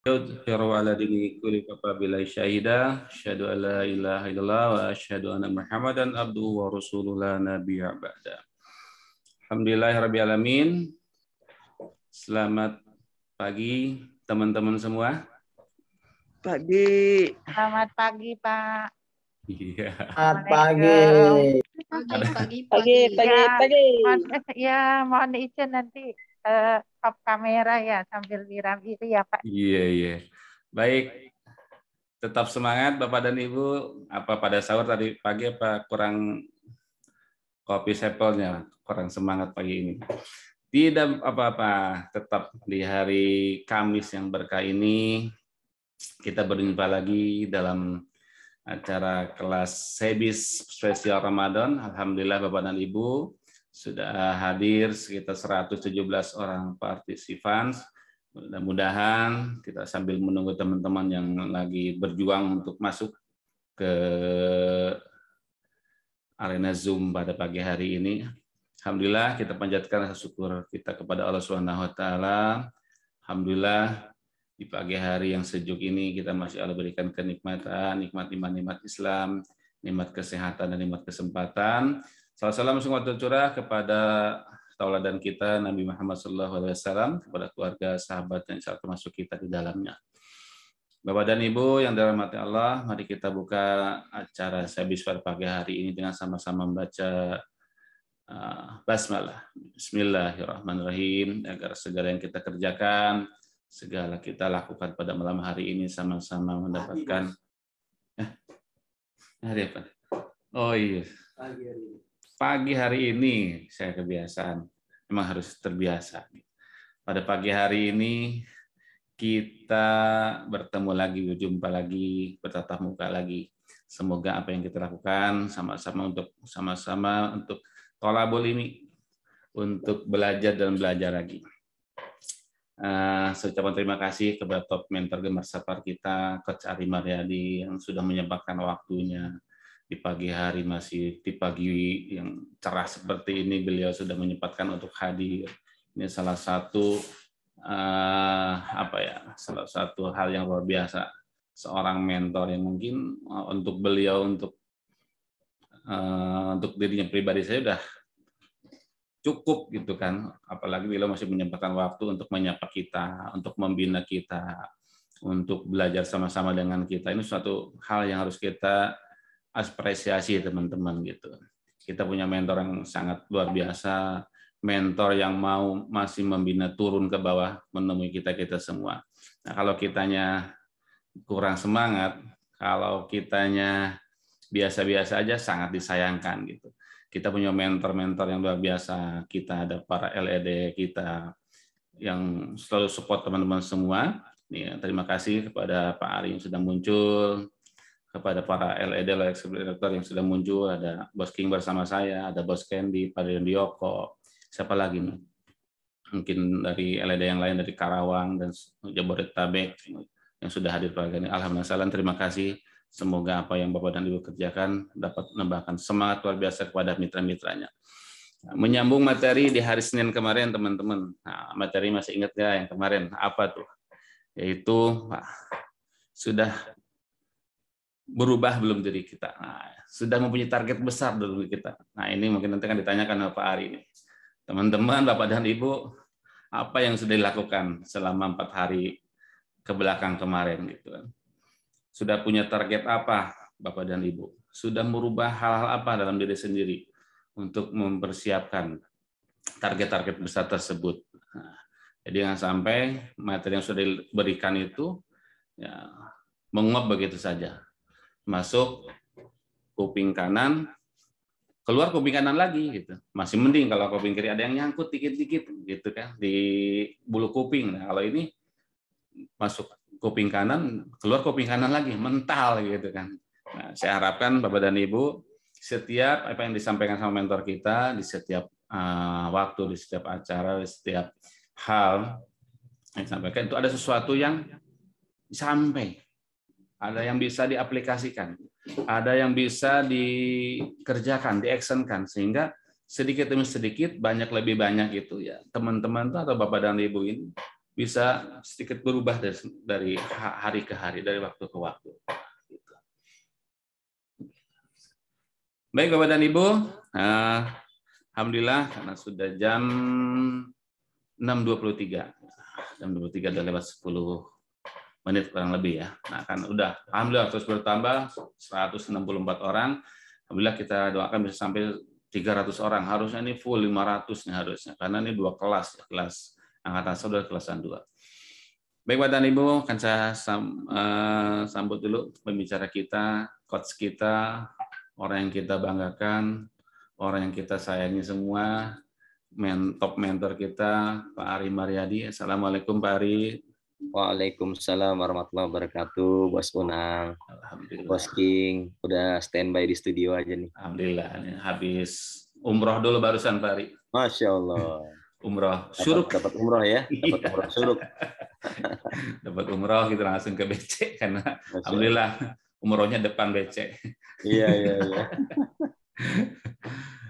Yudhiru ala dini kulli kafa billahi syahida asyhadu an la ilaha illallah wa asyhadu anna Muhammadan abduhu wa rasuluhu la nabiyya ba'da. Alhamdulillahirabbil alamin. Selamat pagi teman-teman semua. Pagi. Selamat pagi, Pak. Iya. Selamat pagi. Mohon izin nanti off kamera ya sambil wiram-wiri ya, Pak. Iya. Baik. Tetap semangat Bapak dan Ibu. Apa pada sahur tadi pagi apa kurang kopi sepelnya, kurang semangat pagi ini? Tidak apa-apa, tetap di hari Kamis yang berkah ini kita berjumpa lagi dalam acara kelas Sebis spesial Ramadan. Alhamdulillah Bapak dan Ibu sudah hadir sekitar 117 orang partisipan. Mudah-mudahan kita sambil menunggu teman-teman yang lagi berjuang untuk masuk ke arena Zoom pada pagi hari ini. Alhamdulillah kita panjatkan rasa syukur kita kepada Allah Subhanahu wa taala. Alhamdulillah di pagi hari yang sejuk ini kita masih Allah berikan kenikmatan, nikmat iman, nikmat Islam, nikmat kesehatan dan nikmat kesempatan. Salam sungguh curah kepada tauladan kita Nabi Muhammad SAW, kepada keluarga, sahabat yang saat termasuk kita di dalamnya. Bapak dan Ibu yang dirahmati Allah, mari kita buka acara Sebis pada pagi hari ini dengan sama-sama membaca basmalah. Bismillahirrahmanirrahim. Agar segala yang kita kerjakan, segala kita lakukan pada malam hari ini sama-sama mendapatkan. Hari apa? Oh iya. Pagi hari ini saya kebiasaan, memang harus terbiasa. Pada pagi hari ini kita bertemu lagi, berjumpa lagi, bertatap muka lagi. Semoga apa yang kita lakukan sama-sama untuk thalabul ilmi, untuk belajar dan belajar lagi. Saya ucapkan terima kasih kepada top mentor Gemar Safar kita, Coach Ari Mariadi yang sudah menyempatkan waktunya. Di pagi hari, masih di pagi yang cerah seperti ini, beliau sudah menyempatkan untuk hadir. Ini salah satu salah satu hal yang luar biasa, seorang mentor yang mungkin untuk beliau, untuk dirinya pribadi saya udah cukup gitu kan, apalagi beliau masih menyempatkan waktu untuk menyapa kita, untuk membina kita, untuk belajar sama-sama dengan kita. Ini suatu hal yang harus kita apresiasi teman-teman gitu. Kita punya mentor yang sangat luar biasa, mentor yang masih membina turun ke bawah menemui kita semua. Nah, kalau kitanya kurang semangat, kalau kitanya biasa-biasa aja, sangat disayangkan gitu. Kita punya mentor-mentor yang luar biasa. Kita ada para LED kita yang selalu support teman-teman semua. Terima kasih kepada Pak Ari yang sudah muncul, kepada para LED direktur yang sudah muncul, ada Bos King bersama saya, ada Bos Candy, Pak Dioko, siapa lagi nih? Mungkin dari LED yang lain dari Karawang dan Jabodetabek yang sudah hadir pagi ini. Alhamdulillah, terima kasih. Semoga apa yang Bapak dan Ibu kerjakan dapat menambahkan semangat luar biasa kepada mitra-mitranya. Menyambung materi di hari Senin kemarin, teman-teman. Nah, materi masih ingat ya yang kemarin? Apa tuh? Yaitu sudah berubah belum diri kita. Nah, sudah mempunyai target besar dalam diri kita. Nah, ini mungkin nanti akan ditanyakan oleh Pak Ari ini. Teman-teman, Bapak dan Ibu, apa yang sudah dilakukan selama 4 hari ke belakang kemarin gitu kan? Sudah punya target apa, Bapak dan Ibu? Sudah merubah hal-hal apa dalam diri sendiri untuk mempersiapkan target-target besar tersebut? Nah, jadi jangan sampai materi yang sudah diberikan itu ya menguap begitu saja. Masuk kuping kanan, keluar kuping kanan lagi gitu. Masih mending kalau kuping kiri ada yang nyangkut dikit-dikit gitu kan di bulu kuping. Nah, kalau ini masuk kuping kanan, keluar kuping kanan lagi, mental gitu kan. Nah, saya harapkan Bapak dan Ibu setiap apa yang disampaikan sama mentor kita di setiap waktu, di setiap acara, di setiap hal yang disampaikan itu ada sesuatu yang sampai. Ada yang bisa diaplikasikan, ada yang bisa dikerjakan, diactionkan, sehingga sedikit demi sedikit, banyak lebih banyak itu ya teman-teman atau Bapak dan Ibu ini bisa sedikit berubah dari hari ke hari, dari waktu ke waktu. Gitu. Baik Bapak dan Ibu, alhamdulillah karena sudah jam 6.23. Jam 23 dan lewat 10 menit kurang lebih ya. Nah, kan udah alhamdulillah terus bertambah 164 orang. Alhamdulillah kita doakan bisa sampai 300 orang. Harusnya ini full 500 nih harusnya. Karena ini 2 kelas, kelas angkatan saudara kelasan 2. Baik Bapak dan Ibu, akan saya sambut dulu pembicara kita, coach kita, orang yang kita banggakan, orang yang kita sayangi semua, top mentor kita, Pak Ari Mariadi. Assalamualaikum Pak Ari. Waalaikumsalam warahmatullahi wabarakatuh, Bos Unang. Alhamdulillah. Bos King, udah standby di studio aja nih. Alhamdulillah, habis umroh dulu barusan Pak Ari. Masya Allah. Umroh syuruk. Dapat umroh ya, dapat umroh syuruk. Dapat umroh kita langsung ke BC karena alhamdulillah umrohnya depan BC. Iya.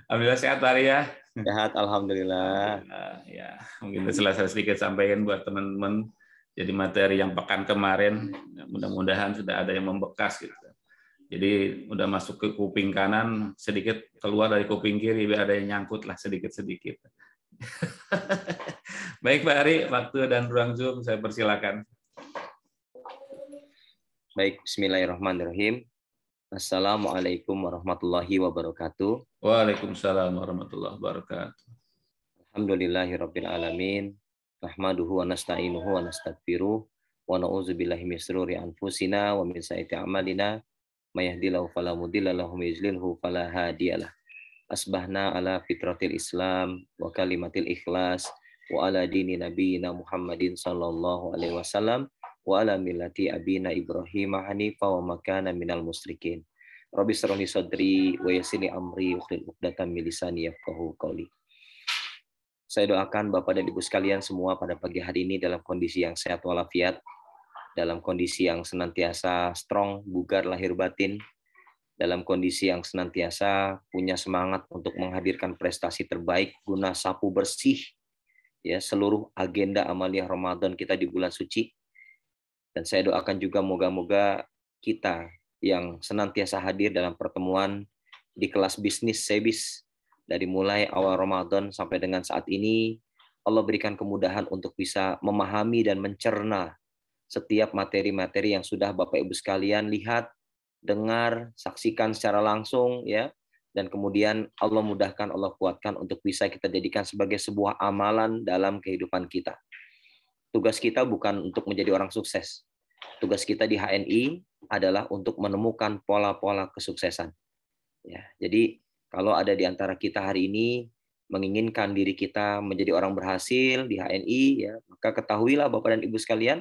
Alhamdulillah sehat Pak Ari ya. Sehat, alhamdulillah. Ya, mungkin selesai sedikit sampaikan buat teman-teman. Jadi materi yang pekan kemarin, mudah-mudahan sudah ada yang membekas gitu. Jadi udah masuk ke kuping kanan, sedikit keluar dari kuping kiri, biar ada yang nyangkut lah sedikit-sedikit. Baik Pak Ari, waktu dan ruang Zoom saya persilakan. Baik, bismillahirrahmanirrahim. Assalamualaikum warahmatullahi wabarakatuh. Waalaikumsalam warahmatullahi wabarakatuh. Alhamdulillahirabbil alamin. Nahmaduhu wa nasta'inuhu wa nastaghfiruh wa na'udzubillahi min shururi anfusina wa min sayyiati a'malina may yahdihillahu fala mudilla lahu wa may yudlilhu fala hadiyalah. Asbahna ala fitratil Islam wa kalimatil ikhlas wa ala dini nabiyina Muhammadin sallallahu alaihi wasallam wa ala millati abina Ibrahim hanifa wa makana minal musyrikin. Rabbi shrah li sadri wa yassir li amri wa hlul 'uqdatam min lisani yafqahu qawli. Saya doakan Bapak dan Ibu sekalian semua pada pagi hari ini dalam kondisi yang sehat walafiat, dalam kondisi yang senantiasa strong, bugar lahir batin, dalam kondisi yang senantiasa punya semangat untuk menghadirkan prestasi terbaik guna sapu bersih ya seluruh agenda amaliah Ramadan kita di bulan suci. Dan saya doakan juga moga-moga kita yang senantiasa hadir dalam pertemuan di kelas bisnis Sebis dari mulai awal Ramadan sampai dengan saat ini, Allah berikan kemudahan untuk bisa memahami dan mencerna setiap materi-materi yang sudah Bapak Ibu sekalian lihat, dengar, saksikan secara langsung ya, dan kemudian Allah mudahkan, Allah kuatkan untuk bisa kita jadikan sebagai sebuah amalan dalam kehidupan kita. Tugas kita bukan untuk menjadi orang sukses. Tugas kita di HNI adalah untuk menemukan pola-pola kesuksesan. Ya, jadi kalau ada di antara kita hari ini menginginkan diri kita menjadi orang berhasil di HNI, ya, maka ketahuilah Bapak dan Ibu sekalian,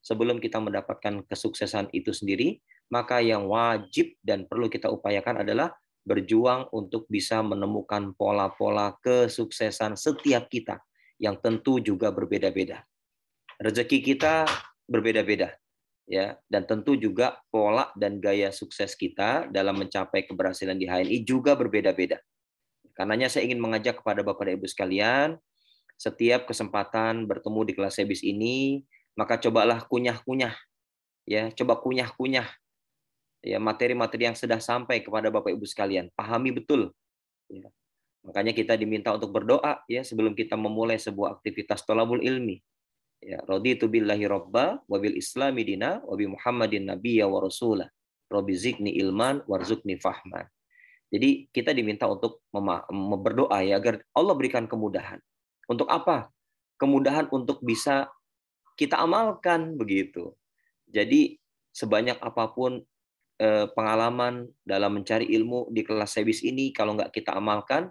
sebelum kita mendapatkan kesuksesan itu sendiri, maka yang wajib dan perlu kita upayakan adalah berjuang untuk bisa menemukan pola-pola kesuksesan setiap kita, yang tentu juga berbeda-beda. Rezeki kita berbeda-beda. Ya, dan tentu juga pola dan gaya sukses kita dalam mencapai keberhasilan di HNI juga berbeda-beda. Karenanya saya ingin mengajak kepada Bapak dan Ibu sekalian, setiap kesempatan bertemu di kelas Sebis ini, maka cobalah kunyah-kunyah, ya, coba kunyah-kunyah, ya, materi-materi yang sudah sampai kepada Bapak Ibu sekalian, pahami betul. Ya. Makanya kita diminta untuk berdoa, ya, sebelum kita memulai sebuah aktivitas thalabul ilmi. Ya, raditu billahi robba wa bil islami dina wa bi Muhammadin nabiyya wa rasulah. Rabbi zidni ilman warzuqni fahman. Jadi kita diminta untuk berdoa ya agar Allah berikan kemudahan. Untuk apa? Kemudahan untuk bisa kita amalkan begitu. Jadi sebanyak apapun pengalaman dalam mencari ilmu di kelas Sebis ini, kalau nggak kita amalkan,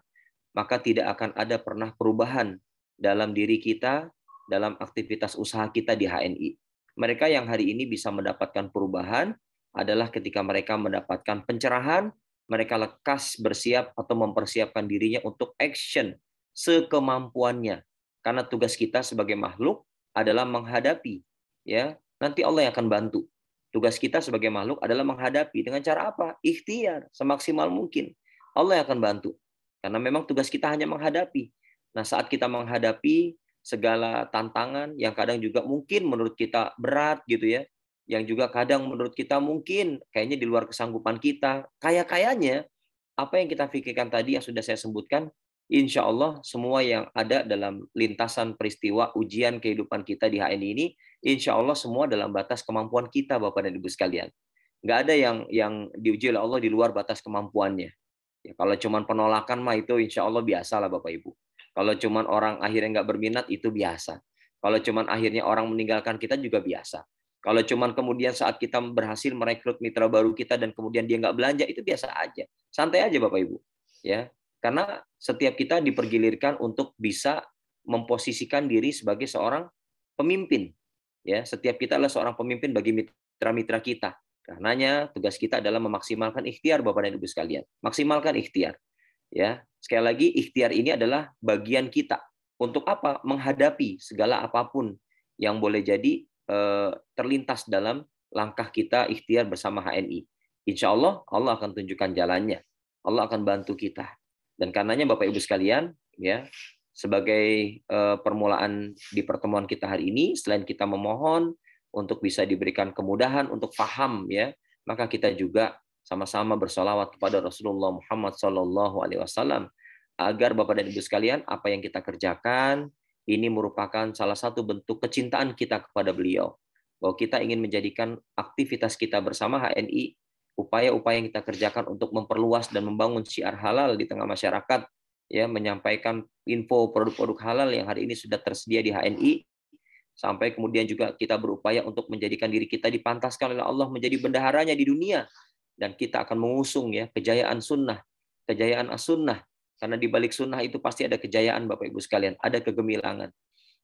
maka tidak akan ada pernah perubahan dalam diri kita, dalam aktivitas usaha kita di HNI. Mereka yang hari ini bisa mendapatkan perubahan adalah ketika mereka mendapatkan pencerahan, mereka lekas bersiap atau mempersiapkan dirinya untuk action sekemampuannya. Karena tugas kita sebagai makhluk adalah menghadapi, ya. Nanti Allah yang akan bantu. Tugas kita sebagai makhluk adalah menghadapi dengan cara apa? Ikhtiar semaksimal mungkin. Allah yang akan bantu. Karena memang tugas kita hanya menghadapi. Nah, saat kita menghadapi, segala tantangan yang kadang juga mungkin menurut kita berat gitu ya, yang juga kadang menurut kita mungkin kayaknya di luar kesanggupan kita. Kayaknya apa yang kita pikirkan tadi yang sudah saya sebutkan, insya Allah semua yang ada dalam lintasan peristiwa ujian kehidupan kita di HNI ini, insya Allah semua dalam batas kemampuan kita, Bapak dan Ibu sekalian. Nggak ada yang diuji oleh Allah di luar batas kemampuannya. Ya, kalau cuman penolakan mah itu insya Allah biasa lah Bapak Ibu. Kalau cuman orang akhirnya nggak berminat itu biasa. Kalau cuman akhirnya orang meninggalkan kita juga biasa. Kalau cuman kemudian saat kita berhasil merekrut mitra baru kita dan kemudian dia nggak belanja itu biasa aja. Santai aja Bapak Ibu. Ya, karena setiap kita dipergilirkan untuk bisa memposisikan diri sebagai seorang pemimpin. Ya, setiap kita adalah seorang pemimpin bagi mitra-mitra kita. Karenanya tugas kita adalah memaksimalkan ikhtiar Bapak dan Ibu sekalian. Maksimalkan ikhtiar. Ya, sekali lagi ikhtiar ini adalah bagian kita. Untuk apa? Menghadapi segala apapun yang boleh jadi terlintas dalam langkah kita ikhtiar bersama HNI. Insya Allah Allah akan tunjukkan jalannya. Allah akan bantu kita. Dan karenanya Bapak Ibu sekalian, ya, sebagai permulaan di pertemuan kita hari ini, selain kita memohon untuk bisa diberikan kemudahan untuk paham, ya, maka kita juga sama-sama bersolawat kepada Rasulullah Muhammad SAW agar Bapak dan Ibu sekalian apa yang kita kerjakan ini merupakan salah satu bentuk kecintaan kita kepada beliau, bahwa kita ingin menjadikan aktivitas kita bersama HNI, upaya-upaya yang kita kerjakan untuk memperluas dan membangun syiar halal di tengah masyarakat, ya, menyampaikan info produk-produk halal yang hari ini sudah tersedia di HNI. Sampai kemudian juga kita berupaya untuk menjadikan diri kita dipantaskan oleh Allah menjadi bendaharanya di dunia. Dan kita akan mengusung, ya, kejayaan sunnah, kejayaan as-sunnah. Karena di balik sunnah itu pasti ada kejayaan Bapak Ibu sekalian, ada kegemilangan.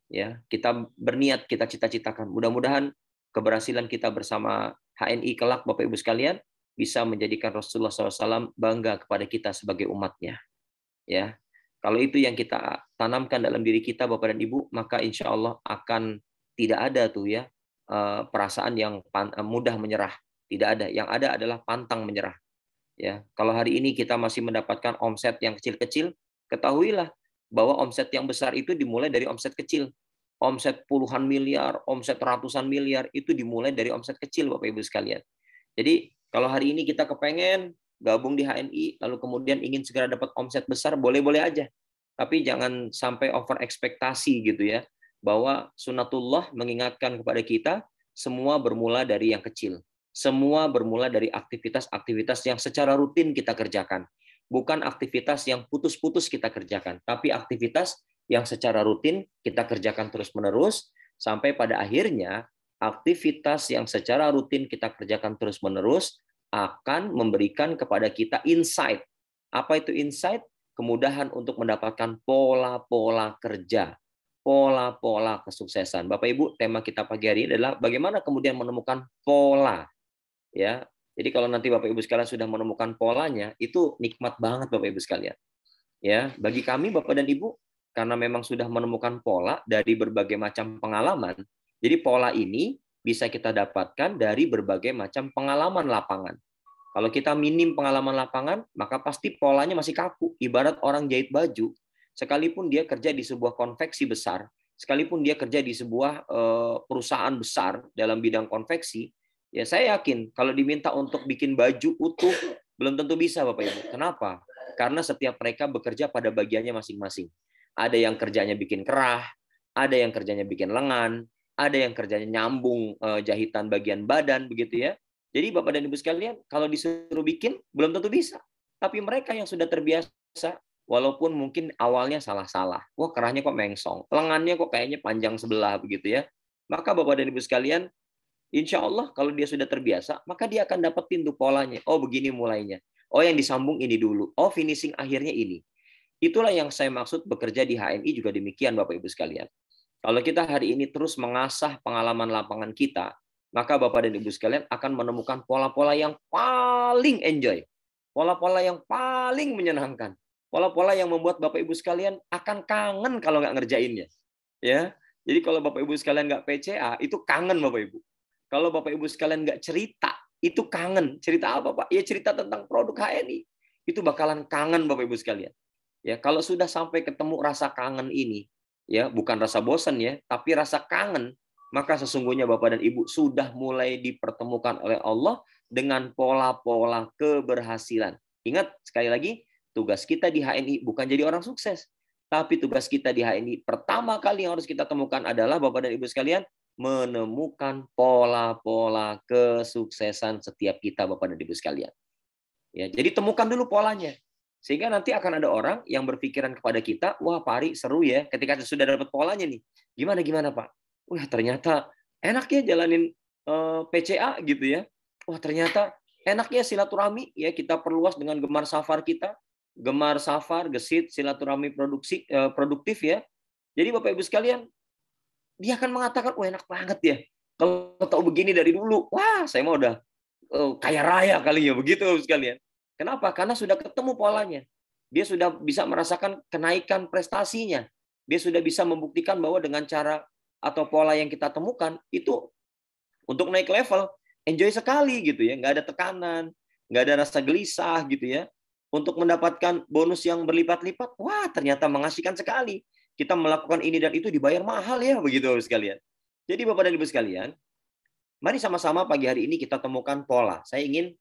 Ya, kita berniat, kita cita-citakan. Mudah-mudahan keberhasilan kita bersama HNI kelak Bapak Ibu sekalian bisa menjadikan Rasulullah SAW bangga kepada kita sebagai umatnya. Ya. Kalau itu yang kita tanamkan dalam diri kita Bapak dan Ibu, maka insya Allah akan tidak ada tuh, ya, perasaan yang mudah menyerah. Tidak ada. Yang ada adalah pantang menyerah. Ya, kalau hari ini kita masih mendapatkan omset yang kecil-kecil, ketahuilah bahwa omset yang besar itu dimulai dari omset kecil. Omset puluhan miliar, omset ratusan miliar itu dimulai dari omset kecil Bapak Ibu sekalian. Jadi kalau hari ini kita kepengen gabung di HNI, lalu kemudian ingin segera dapat omset besar, boleh-boleh aja. Tapi jangan sampai over ekspektasi gitu, ya. Bahwa sunatullah mengingatkan kepada kita, semua bermula dari yang kecil. Semua bermula dari aktivitas-aktivitas yang secara rutin kita kerjakan. Bukan aktivitas yang putus-putus kita kerjakan, tapi aktivitas yang secara rutin kita kerjakan terus-menerus, sampai pada akhirnya aktivitas yang secara rutin kita kerjakan terus-menerus akan memberikan kepada kita insight. Apa itu insight? Kemudahan untuk mendapatkan pola-pola kerja, pola-pola kesuksesan. Bapak Ibu, tema kita pagi hari ini adalah bagaimana kemudian menemukan pola. Ya, jadi kalau nanti Bapak Ibu sekalian sudah menemukan polanya, itu nikmat banget Bapak Ibu sekalian. Ya, bagi kami Bapak dan Ibu, karena memang sudah menemukan pola dari berbagai macam pengalaman, jadi pola ini bisa kita dapatkan dari berbagai macam pengalaman lapangan. Kalau kita minim pengalaman lapangan, maka pasti polanya masih kaku. Ibarat orang jahit baju, sekalipun dia kerja di sebuah konveksi besar, sekalipun dia kerja di sebuah perusahaan besar dalam bidang konveksi, ya saya yakin kalau diminta untuk bikin baju utuh, belum tentu bisa Bapak Ibu. Kenapa? Karena setiap mereka bekerja pada bagiannya masing-masing. Ada yang kerjanya bikin kerah, ada yang kerjanya bikin lengan, ada yang kerjanya nyambung jahitan bagian badan, begitu ya. Jadi Bapak dan Ibu sekalian, kalau disuruh bikin, belum tentu bisa. Tapi mereka yang sudah terbiasa, walaupun mungkin awalnya salah-salah. Wah, kerahnya kok mengsong, lengannya kok kayaknya panjang sebelah, begitu ya. Maka Bapak dan Ibu sekalian, insya Allah kalau dia sudah terbiasa, maka dia akan dapat pintu polanya. Oh, begini mulainya. Oh, yang disambung ini dulu. Oh, finishing akhirnya ini. Itulah yang saya maksud bekerja di HNI juga demikian Bapak Ibu sekalian. Kalau kita hari ini terus mengasah pengalaman lapangan kita, maka Bapak dan Ibu sekalian akan menemukan pola-pola yang paling enjoy, pola-pola yang paling menyenangkan, pola-pola yang membuat Bapak Ibu sekalian akan kangen kalau nggak ngerjainnya. Ya, jadi kalau Bapak Ibu sekalian nggak PCA, itu kangen Bapak Ibu. Kalau Bapak Ibu sekalian nggak cerita, itu kangen. Cerita apa Pak? Ya cerita tentang produk HNI. Itu bakalan kangen Bapak Ibu sekalian. Ya, kalau sudah sampai ketemu rasa kangen ini, ya, bukan rasa bosan ya, tapi rasa kangen, maka sesungguhnya Bapak dan Ibu sudah mulai dipertemukan oleh Allah dengan pola-pola keberhasilan. Ingat sekali lagi, tugas kita di HNI bukan jadi orang sukses, tapi tugas kita di HNI pertama kali yang harus kita temukan adalah Bapak dan Ibu sekalian menemukan pola-pola kesuksesan setiap kita Bapak dan Ibu sekalian. Ya, jadi temukan dulu polanya. Sehingga nanti akan ada orang yang berpikiran kepada kita, wah Pak Ari seru ya, ketika sudah dapat polanya nih. Gimana Pak? Wah ternyata enak ya jalanin PCA gitu ya. Wah ternyata enak ya silaturahmi ya, kita perluas dengan gemar safar kita. Gemar safar, gesit, silaturahmi produktif ya. Jadi Bapak Ibu sekalian, dia akan mengatakan, wah enak banget ya. Kalau tahu begini dari dulu, wah saya mau udah kaya raya kali ya, begitu Bapak Ibu sekalian. Kenapa? Karena sudah ketemu polanya. Dia sudah bisa merasakan kenaikan prestasinya. Dia sudah bisa membuktikan bahwa dengan cara atau pola yang kita temukan itu untuk naik level, enjoy sekali gitu ya. Nggak ada tekanan, nggak ada rasa gelisah gitu ya. Untuk mendapatkan bonus yang berlipat-lipat, wah ternyata mengasihkan sekali. Kita melakukan ini dan itu dibayar mahal ya, begitu Bapak sekalian. Jadi Bapak dan Ibu sekalian, mari sama-sama pagi hari ini kita temukan pola. Saya ingin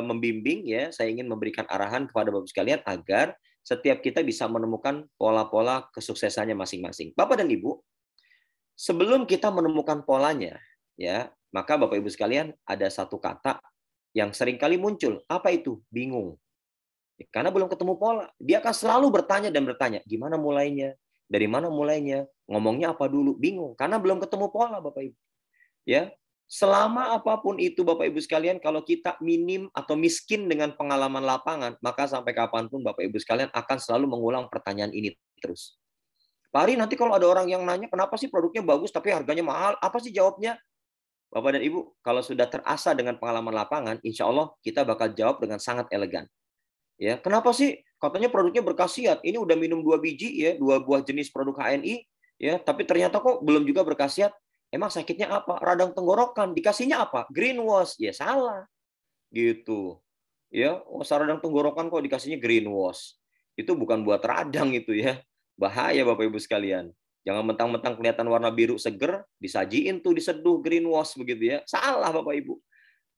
membimbing ya, saya ingin memberikan arahan kepada Bapak sekalian agar setiap kita bisa menemukan pola-pola kesuksesannya masing-masing. Bapak dan Ibu, sebelum kita menemukan polanya ya, maka Bapak Ibu sekalian ada satu kata yang seringkali muncul. Apa itu? Bingung. Karena belum ketemu pola. Dia akan selalu bertanya dan bertanya, gimana mulainya? Dari mana mulainya? Ngomongnya apa dulu? Bingung karena belum ketemu pola Bapak Ibu. Ya. Selama apapun itu Bapak Ibu sekalian, kalau kita minim atau miskin dengan pengalaman lapangan, maka sampai kapanpun Bapak Ibu sekalian akan selalu mengulang pertanyaan ini terus. Pak Ari, nanti kalau ada orang yang nanya, kenapa sih produknya bagus tapi harganya mahal? Apa sih jawabnya? Bapak dan Ibu, kalau sudah terasa dengan pengalaman lapangan, insya Allah kita bakal jawab dengan sangat elegan. Ya, kenapa sih? Katanya produknya berkhasiat. Ini udah minum 2 biji ya, 2 buah jenis produk HNI, ya, tapi ternyata kok belum juga berkhasiat. Emang sakitnya apa? Radang tenggorokan. Dikasihnya apa? Greenwash. Ya salah. Gitu. Ya, radang tenggorokan kok dikasihnya greenwash. Itu bukan buat radang itu ya. Bahaya Bapak Ibu sekalian. Jangan mentang-mentang kelihatan warna biru seger, disajiin tuh diseduh greenwash begitu ya. Salah Bapak Ibu.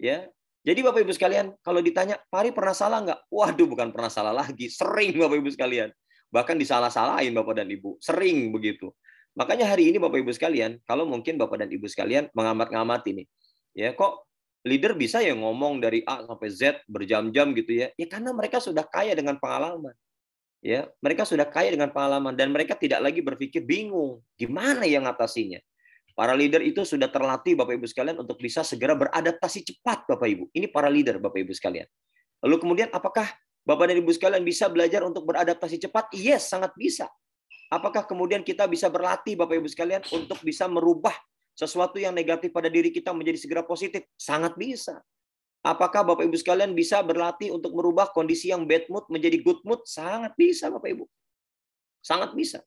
Ya. Jadi Bapak Ibu sekalian, kalau ditanya, Pak Ari pernah salah nggak? Waduh, bukan pernah salah lagi. Sering Bapak Ibu sekalian. Bahkan disalah-salahin Bapak dan Ibu. Sering begitu. Makanya hari ini Bapak Ibu sekalian, kalau mungkin Bapak dan Ibu sekalian mengamat-ngamati nih, ya kok leader bisa ya ngomong dari A sampai Z berjam-jam gitu ya? Ya karena mereka sudah kaya dengan pengalaman, ya mereka sudah kaya dengan pengalaman dan mereka tidak lagi berpikir bingung gimana yang ngatasinya. Para leader itu sudah terlatih Bapak Ibu sekalian untuk bisa segera beradaptasi cepat Bapak Ibu. Ini para leader Bapak Ibu sekalian. Lalu kemudian apakah Bapak dan Ibu sekalian bisa belajar untuk beradaptasi cepat? Yes, sangat bisa. Apakah kemudian kita bisa berlatih Bapak Ibu sekalian untuk bisa merubah sesuatu yang negatif pada diri kita menjadi segera positif? Sangat bisa. Apakah Bapak Ibu sekalian bisa berlatih untuk merubah kondisi yang bad mood menjadi good mood? Sangat bisa Bapak Ibu. Sangat bisa.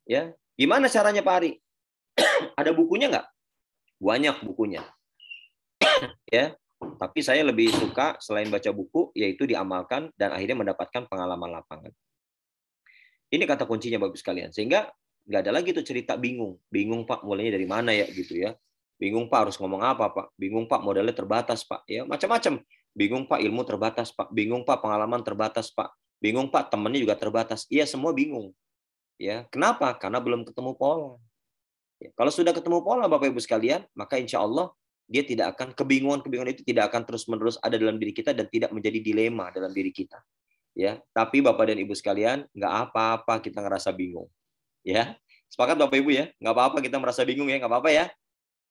Ya, gimana caranya Pak Ari? Ada bukunya nggak? Banyak bukunya. Ya, tapi saya lebih suka selain baca buku yaitu diamalkan dan akhirnya mendapatkan pengalaman lapangan. Ini kata kuncinya Bapak sekalian. Sehingga nggak ada lagi tuh cerita bingung. Bingung Pak, mulainya dari mana ya gitu ya. Bingung Pak, harus ngomong apa Pak. Bingung Pak, modalnya terbatas Pak. Ya macam-macam. Bingung Pak, ilmu terbatas Pak. Bingung Pak, pengalaman terbatas Pak. Bingung Pak, temannya juga terbatas. Iya, semua bingung. Ya, kenapa? Karena belum ketemu pola. Ya, kalau sudah ketemu pola Bapak Ibu sekalian, maka insya Allah dia tidak akan kebingungan itu tidak akan terus-menerus ada dalam diri kita dan tidak menjadi dilema dalam diri kita. Ya, tapi Bapak dan Ibu sekalian, nggak apa-apa kita ngerasa bingung. Ya, sepakat Bapak Ibu ya, nggak apa-apa kita merasa bingung ya, nggak apa-apa ya,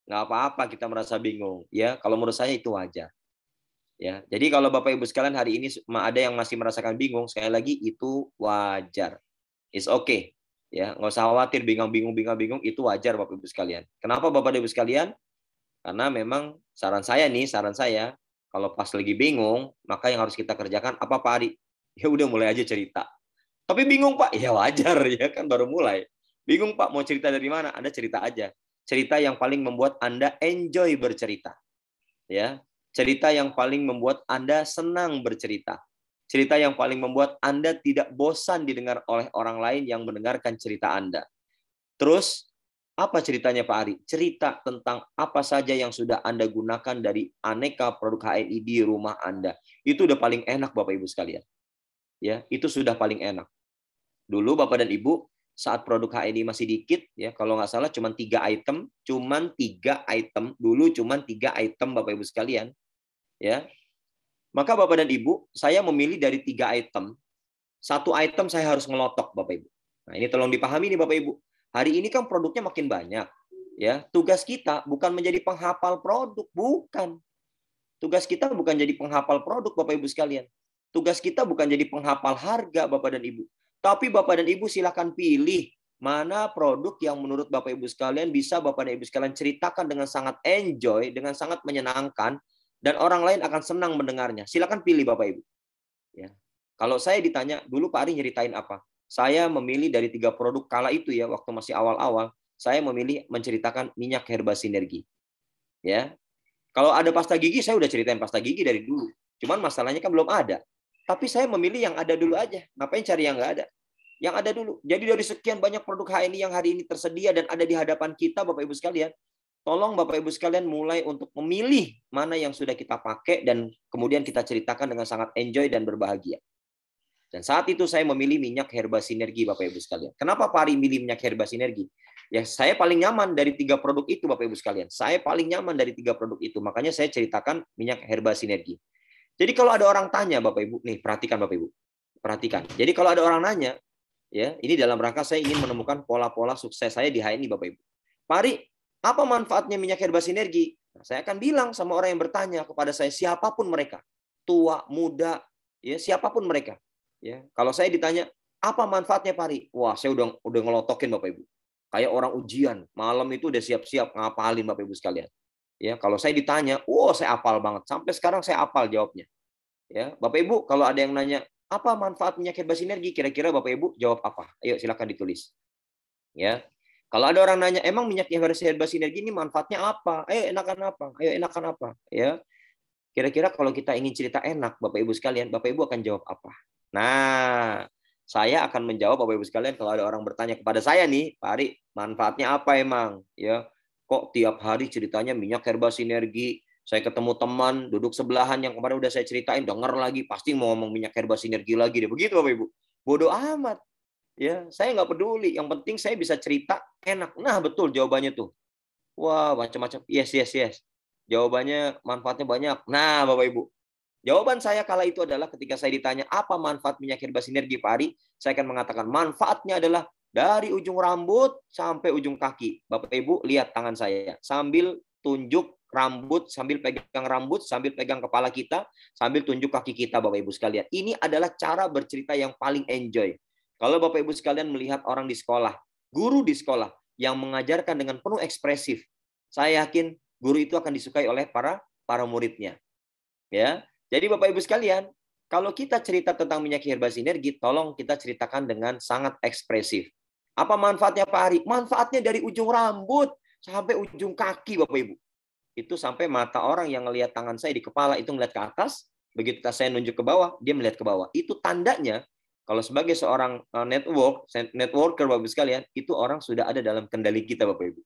nggak apa-apa kita merasa bingung. Ya, kalau menurut saya itu wajar. Ya, jadi kalau Bapak Ibu sekalian hari ini ada yang masih merasakan bingung, sekali lagi itu wajar. It's okay. Ya, nggak usah khawatir bingung, itu wajar Bapak Ibu sekalian. Kenapa Bapak Ibu sekalian? Karena memang saran saya, kalau pas lagi bingung, maka yang harus kita kerjakan apa Pak Ari? Ya udah mulai aja cerita. Tapi bingung Pak, ya wajar ya kan baru mulai. Bingung Pak, mau cerita dari mana? Anda cerita aja. Cerita yang paling membuat Anda enjoy bercerita. Ya, cerita yang paling membuat Anda senang bercerita. Cerita yang paling membuat Anda tidak bosan didengar oleh orang lain yang mendengarkan cerita Anda. Terus, apa ceritanya Pak Ari? Cerita tentang apa saja yang sudah Anda gunakan dari aneka produk HNI di rumah Anda. Itu udah paling enak Bapak Ibu sekalian. Ya, itu sudah paling enak. Dulu Bapak dan Ibu, saat produk HNI masih dikit, ya kalau nggak salah cuma 3 item, dulu cuma 3 item Bapak Ibu sekalian. Ya, maka Bapak dan Ibu, saya memilih dari 3 item. 1 item saya harus ngelotok Bapak Ibu. Nah, ini tolong dipahami nih Bapak Ibu. Hari ini kan produknya makin banyak. Ya, tugas kita bukan menjadi penghafal produk, bukan. Tugas kita bukan jadi penghafal produk Bapak Ibu sekalian. Tugas kita bukan jadi penghafal harga Bapak dan Ibu. Tapi Bapak dan Ibu silakan pilih mana produk yang menurut Bapak Ibu sekalian bisa Bapak dan Ibu sekalian ceritakan dengan sangat enjoy, dengan sangat menyenangkan, dan orang lain akan senang mendengarnya. Silakan pilih Bapak Ibu. Ya. Kalau saya ditanya, dulu Pak Ari nyeritain apa? Saya memilih dari 3 produk kala itu ya, waktu masih awal-awal, saya memilih menceritakan minyak herba sinergi. Ya. Kalau ada pasta gigi, saya udah ceritain pasta gigi dari dulu. Cuman masalahnya kan belum ada. Tapi saya memilih yang ada dulu aja. Ngapain cari yang nggak ada? Yang ada dulu. Jadi dari sekian banyak produk HNI yang hari ini tersedia dan ada di hadapan kita, Bapak Ibu sekalian, tolong Bapak Ibu sekalian mulai untuk memilih mana yang sudah kita pakai dan kemudian kita ceritakan dengan sangat enjoy dan berbahagia. Dan saat itu saya memilih minyak herba sinergi Bapak Ibu sekalian. Kenapa Pak Ari milih minyak herba sinergi? Ya saya paling nyaman dari 3 produk itu Bapak Ibu sekalian. Saya paling nyaman dari 3 produk itu. Makanya saya ceritakan minyak herba sinergi. Jadi kalau ada orang tanya Bapak Ibu, nih perhatikan Bapak Ibu. Perhatikan. Jadi kalau ada orang nanya, ya ini dalam rangka saya ingin menemukan pola-pola sukses saya di HNI Bapak Ibu. Pak Ari, apa manfaatnya minyak herba sinergi? Nah, saya akan bilang sama orang yang bertanya kepada saya, siapapun mereka, tua, muda, ya siapapun mereka. Ya, kalau saya ditanya apa manfaatnya Pak Ari? Wah, saya udah ngelotokin Bapak Ibu. Kayak orang ujian, malam itu udah siap-siap ngapalin Bapak Ibu sekalian. Ya, kalau saya ditanya, saya hafal banget. Sampai sekarang saya hafal jawabnya. Ya, Bapak Ibu, kalau ada yang nanya apa manfaat minyak herba sinergi, kira-kira Bapak Ibu jawab apa? Ayo silakan ditulis. Ya. Kalau ada orang nanya, emang minyak herba sinergi ini manfaatnya apa? Ayo enakan apa? Ayo enakan apa? Ya. Kira-kira kalau kita ingin cerita enak, Bapak Ibu sekalian, Bapak Ibu akan jawab apa? Nah, saya akan menjawab Bapak Ibu sekalian kalau ada orang bertanya kepada saya nih, Pak Ari, manfaatnya apa emang? Ya, kok tiap hari ceritanya minyak herba sinergi? Saya ketemu teman duduk sebelahan yang kemarin udah saya ceritain, denger lagi pasti mau ngomong minyak herba sinergi lagi deh. Begitu Bapak Ibu. Bodoh amat. Ya, saya nggak peduli. Yang penting saya bisa cerita enak. Nah, betul jawabannya tuh. Wah, macam-macam. Yes. Jawabannya manfaatnya banyak. Nah, Bapak Ibu. Jawaban saya kala itu adalah ketika saya ditanya apa manfaat minyak herba sinergi Pak Ari, saya akan mengatakan manfaatnya adalah dari ujung rambut sampai ujung kaki. Bapak Ibu lihat tangan saya sambil tunjuk rambut, sambil pegang kepala kita, sambil tunjuk kaki kita Bapak Ibu sekalian. Ini adalah cara bercerita yang paling enjoy. Kalau Bapak Ibu sekalian melihat orang di sekolah, guru di sekolah yang mengajarkan dengan penuh ekspresif, saya yakin guru itu akan disukai oleh para muridnya. Ya. Jadi Bapak Ibu sekalian, kalau kita cerita tentang minyak herba sinergi, tolong kita ceritakan dengan sangat ekspresif. Apa manfaatnya Pak Ari? Manfaatnya dari ujung rambut sampai ujung kaki Bapak Ibu. Itu sampai mata orang yang ngelihat tangan saya di kepala itu melihat ke atas, begitu saya nunjuk ke bawah, dia melihat ke bawah. Itu tandanya kalau sebagai seorang networker Bapak Ibu sekalian, itu orang sudah ada dalam kendali kita Bapak Ibu.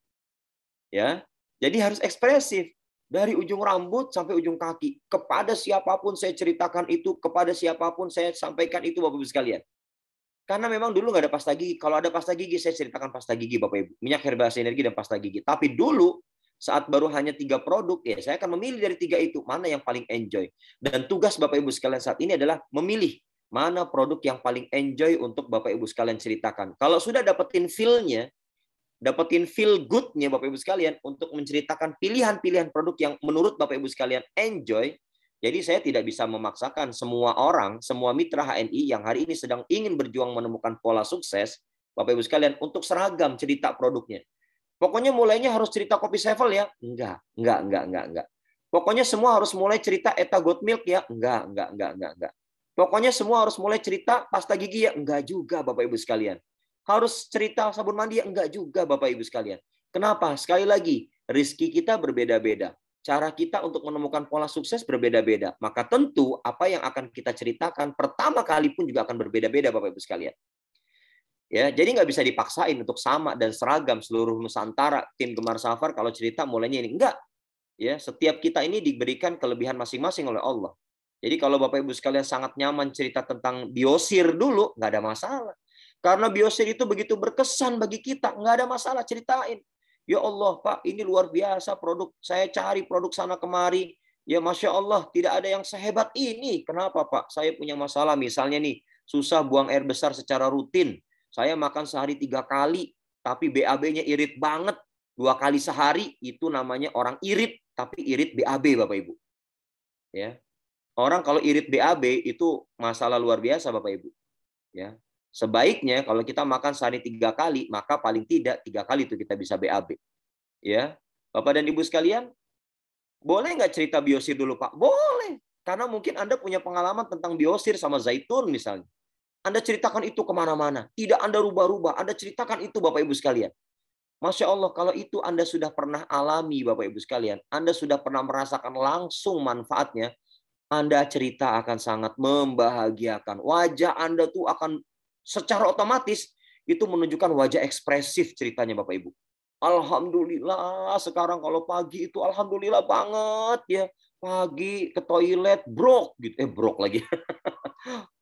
Ya. Jadi harus ekspresif. Dari ujung rambut sampai ujung kaki. Kepada siapapun saya ceritakan itu, kepada siapapun saya sampaikan itu Bapak Ibu sekalian. Karena memang dulu nggak ada pasta gigi. Kalau ada pasta gigi, saya ceritakan pasta gigi Bapak Ibu. Minyak herba sinergi dan pasta gigi. Tapi dulu, saat baru hanya 3 produk, ya saya akan memilih dari 3 itu. Mana yang paling enjoy. Dan tugas Bapak Ibu sekalian saat ini adalah memilih mana produk yang paling enjoy untuk Bapak Ibu sekalian ceritakan. Kalau sudah dapetin feel-nya, dapetin feel good-nya Bapak Ibu sekalian untuk menceritakan pilihan-pilihan produk yang menurut Bapak Ibu sekalian enjoy. Jadi saya tidak bisa memaksakan semua orang, semua mitra HNI yang hari ini sedang ingin berjuang menemukan pola sukses, Bapak Ibu sekalian, untuk seragam cerita produknya. Pokoknya mulainya harus cerita kopi Sevel ya? Enggak. Pokoknya semua harus mulai cerita Eta Goat Milk ya? Enggak. Pokoknya semua harus mulai cerita pasta gigi ya? Enggak juga Bapak Ibu sekalian. Harus cerita sabun mandi ya? Enggak juga Bapak Ibu sekalian. Kenapa? Sekali lagi, rezeki kita berbeda-beda. cara kita untuk menemukan pola sukses berbeda-beda. Maka tentu apa yang akan kita ceritakan pertama kali pun juga akan berbeda-beda, Bapak Ibu sekalian. Ya, jadi nggak bisa dipaksain untuk sama dan seragam seluruh Nusantara tim Gemar Safar kalau cerita mulainya ini. Enggak. Ya, setiap kita ini diberikan kelebihan masing-masing oleh Allah. Jadi kalau Bapak Ibu sekalian sangat nyaman cerita tentang biosir dulu, nggak ada masalah. Karena biosir itu begitu berkesan bagi kita, nggak ada masalah, ceritain. Ya Allah, Pak, ini luar biasa produk. Saya cari produk sana kemari. Ya Masya Allah, tidak ada yang sehebat ini. Kenapa, Pak? Saya punya masalah. Misalnya nih, susah buang air besar secara rutin. Saya makan sehari 3 kali, tapi BAB-nya irit banget. 2 kali sehari, itu namanya orang irit, tapi irit BAB, Bapak Ibu. Ya. Orang kalau irit BAB itu masalah luar biasa, Bapak Ibu. Ya. Sebaiknya kalau kita makan sehari 3 kali, maka paling tidak 3 kali itu kita bisa BAB. Ya. Bapak dan Ibu sekalian, boleh nggak cerita biosir dulu, Pak? Boleh. Karena mungkin Anda punya pengalaman tentang biosir sama zaitun misalnya. Anda ceritakan itu kemana-mana. Tidak Anda rubah-rubah. Anda ceritakan itu, Bapak Ibu sekalian. Masya Allah, kalau itu Anda sudah pernah alami, Bapak Ibu sekalian. Anda sudah pernah merasakan langsung manfaatnya. Anda cerita akan sangat membahagiakan. Wajah Anda tuh akan secara otomatis itu menunjukkan wajah ekspresif ceritanya, Bapak Ibu. Alhamdulillah, sekarang kalau pagi itu Alhamdulillah banget ya. Pagi ke toilet, brok gitu. Brok lagi.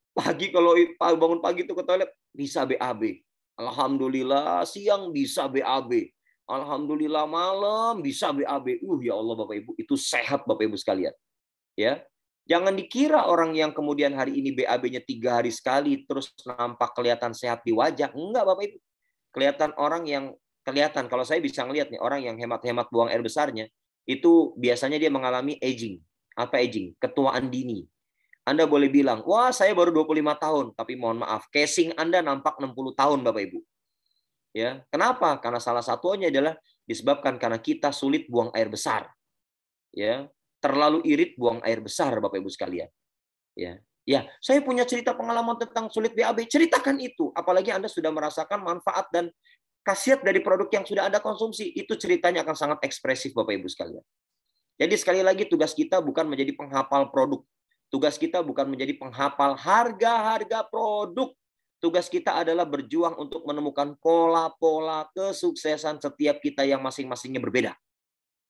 Pagi kalau bangun pagi itu ke toilet bisa BAB. Alhamdulillah siang bisa BAB. Alhamdulillah malam bisa BAB. Ya Allah Bapak Ibu, itu sehat Bapak Ibu sekalian. Ya. Jangan dikira orang yang kemudian hari ini BAB-nya 3 hari sekali terus nampak kelihatan sehat di wajah. Enggak Bapak Ibu. Kelihatan orang yang kalau saya bisa ngelihat nih orang yang hemat-hemat buang air besarnya itu biasanya dia mengalami aging. Apa aging? Ketuaan dini. Anda boleh bilang, wah saya baru 25 tahun, tapi mohon maaf, casing Anda nampak 60 tahun Bapak Ibu. Ya, kenapa? Karena salah satunya adalah disebabkan karena kita sulit buang air besar. Ya, terlalu irit buang air besar Bapak Ibu sekalian. Ya, saya punya cerita pengalaman tentang sulit BAB, ceritakan itu. Apalagi Anda sudah merasakan manfaat dan khasiat dari produk yang sudah Anda konsumsi, itu ceritanya akan sangat ekspresif Bapak Ibu sekalian. Jadi sekali lagi tugas kita bukan menjadi penghafal produk. Tugas kita bukan menjadi penghafal harga-harga produk. Tugas kita adalah berjuang untuk menemukan pola-pola kesuksesan setiap kita yang masing-masingnya berbeda.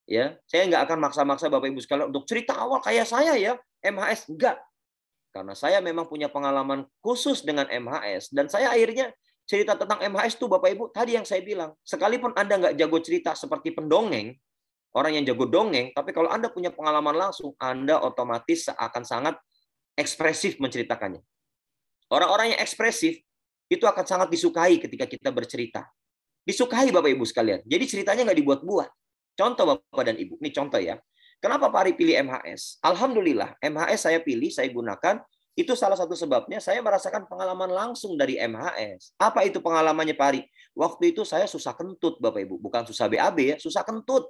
Ya, saya nggak akan maksa-maksa Bapak Ibu sekalian untuk cerita awal kayak saya ya, MHS enggak. Karena saya memang punya pengalaman khusus dengan MHS dan saya akhirnya cerita tentang MHS tuh Bapak Ibu, tadi yang saya bilang, sekalipun Anda nggak jago cerita seperti pendongeng, orang yang jago dongeng, tapi kalau Anda punya pengalaman langsung, Anda otomatis akan sangat ekspresif menceritakannya. Orang-orang yang ekspresif itu akan sangat disukai ketika kita bercerita. Disukai Bapak Ibu sekalian. Jadi ceritanya nggak dibuat-buat. Contoh Bapak dan Ibu, ini contoh ya. Kenapa Pak Ari pilih MHS? Alhamdulillah, MHS saya pilih, saya gunakan. Itu salah satu sebabnya saya merasakan pengalaman langsung dari MHS. Apa itu pengalamannya Pak Ari? Waktu itu saya susah kentut Bapak Ibu. Bukan susah BAB ya, susah kentut.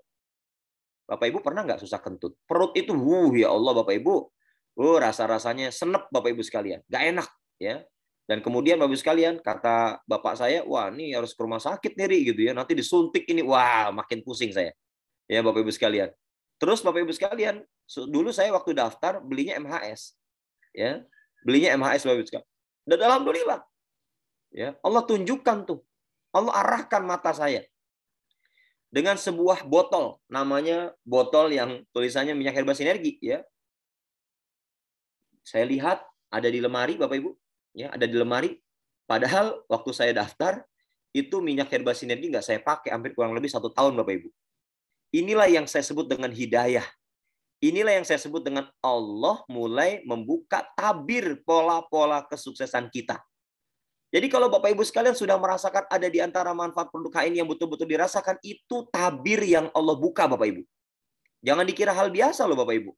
Bapak Ibu pernah nggak susah kentut? Perut itu, ya Allah Bapak Ibu. Rasa-rasanya senep Bapak Ibu sekalian. Nggak enak. Ya. Dan kemudian Bapak Ibu sekalian, kata Bapak saya, wah ini harus ke rumah sakit nih gitu ya. Nanti disuntik ini, wah makin pusing saya. Ya Bapak Ibu sekalian. Terus Bapak Ibu sekalian, dulu saya waktu daftar belinya MHS. Ya. Belinya MHS Bapak Ibu sekalian. Dan alhamdulillah. Ya, Allah tunjukkan tuh. Allah arahkan mata saya dengan sebuah botol, namanya botol yang tulisannya minyak herba sinergi ya. Saya lihat ada di lemari Bapak Ibu, ya, ada di lemari. Padahal waktu saya daftar itu minyak herba sinergi nggak saya pakai hampir kurang lebih 1 tahun Bapak Ibu. Inilah yang saya sebut dengan hidayah. Inilah yang saya sebut dengan Allah mulai membuka tabir pola-pola kesuksesan kita. Jadi kalau Bapak Ibu sekalian sudah merasakan ada di antara manfaat produk HI yang betul-betul dirasakan, itu tabir yang Allah buka Bapak Ibu. Jangan dikira hal biasa loh Bapak Ibu.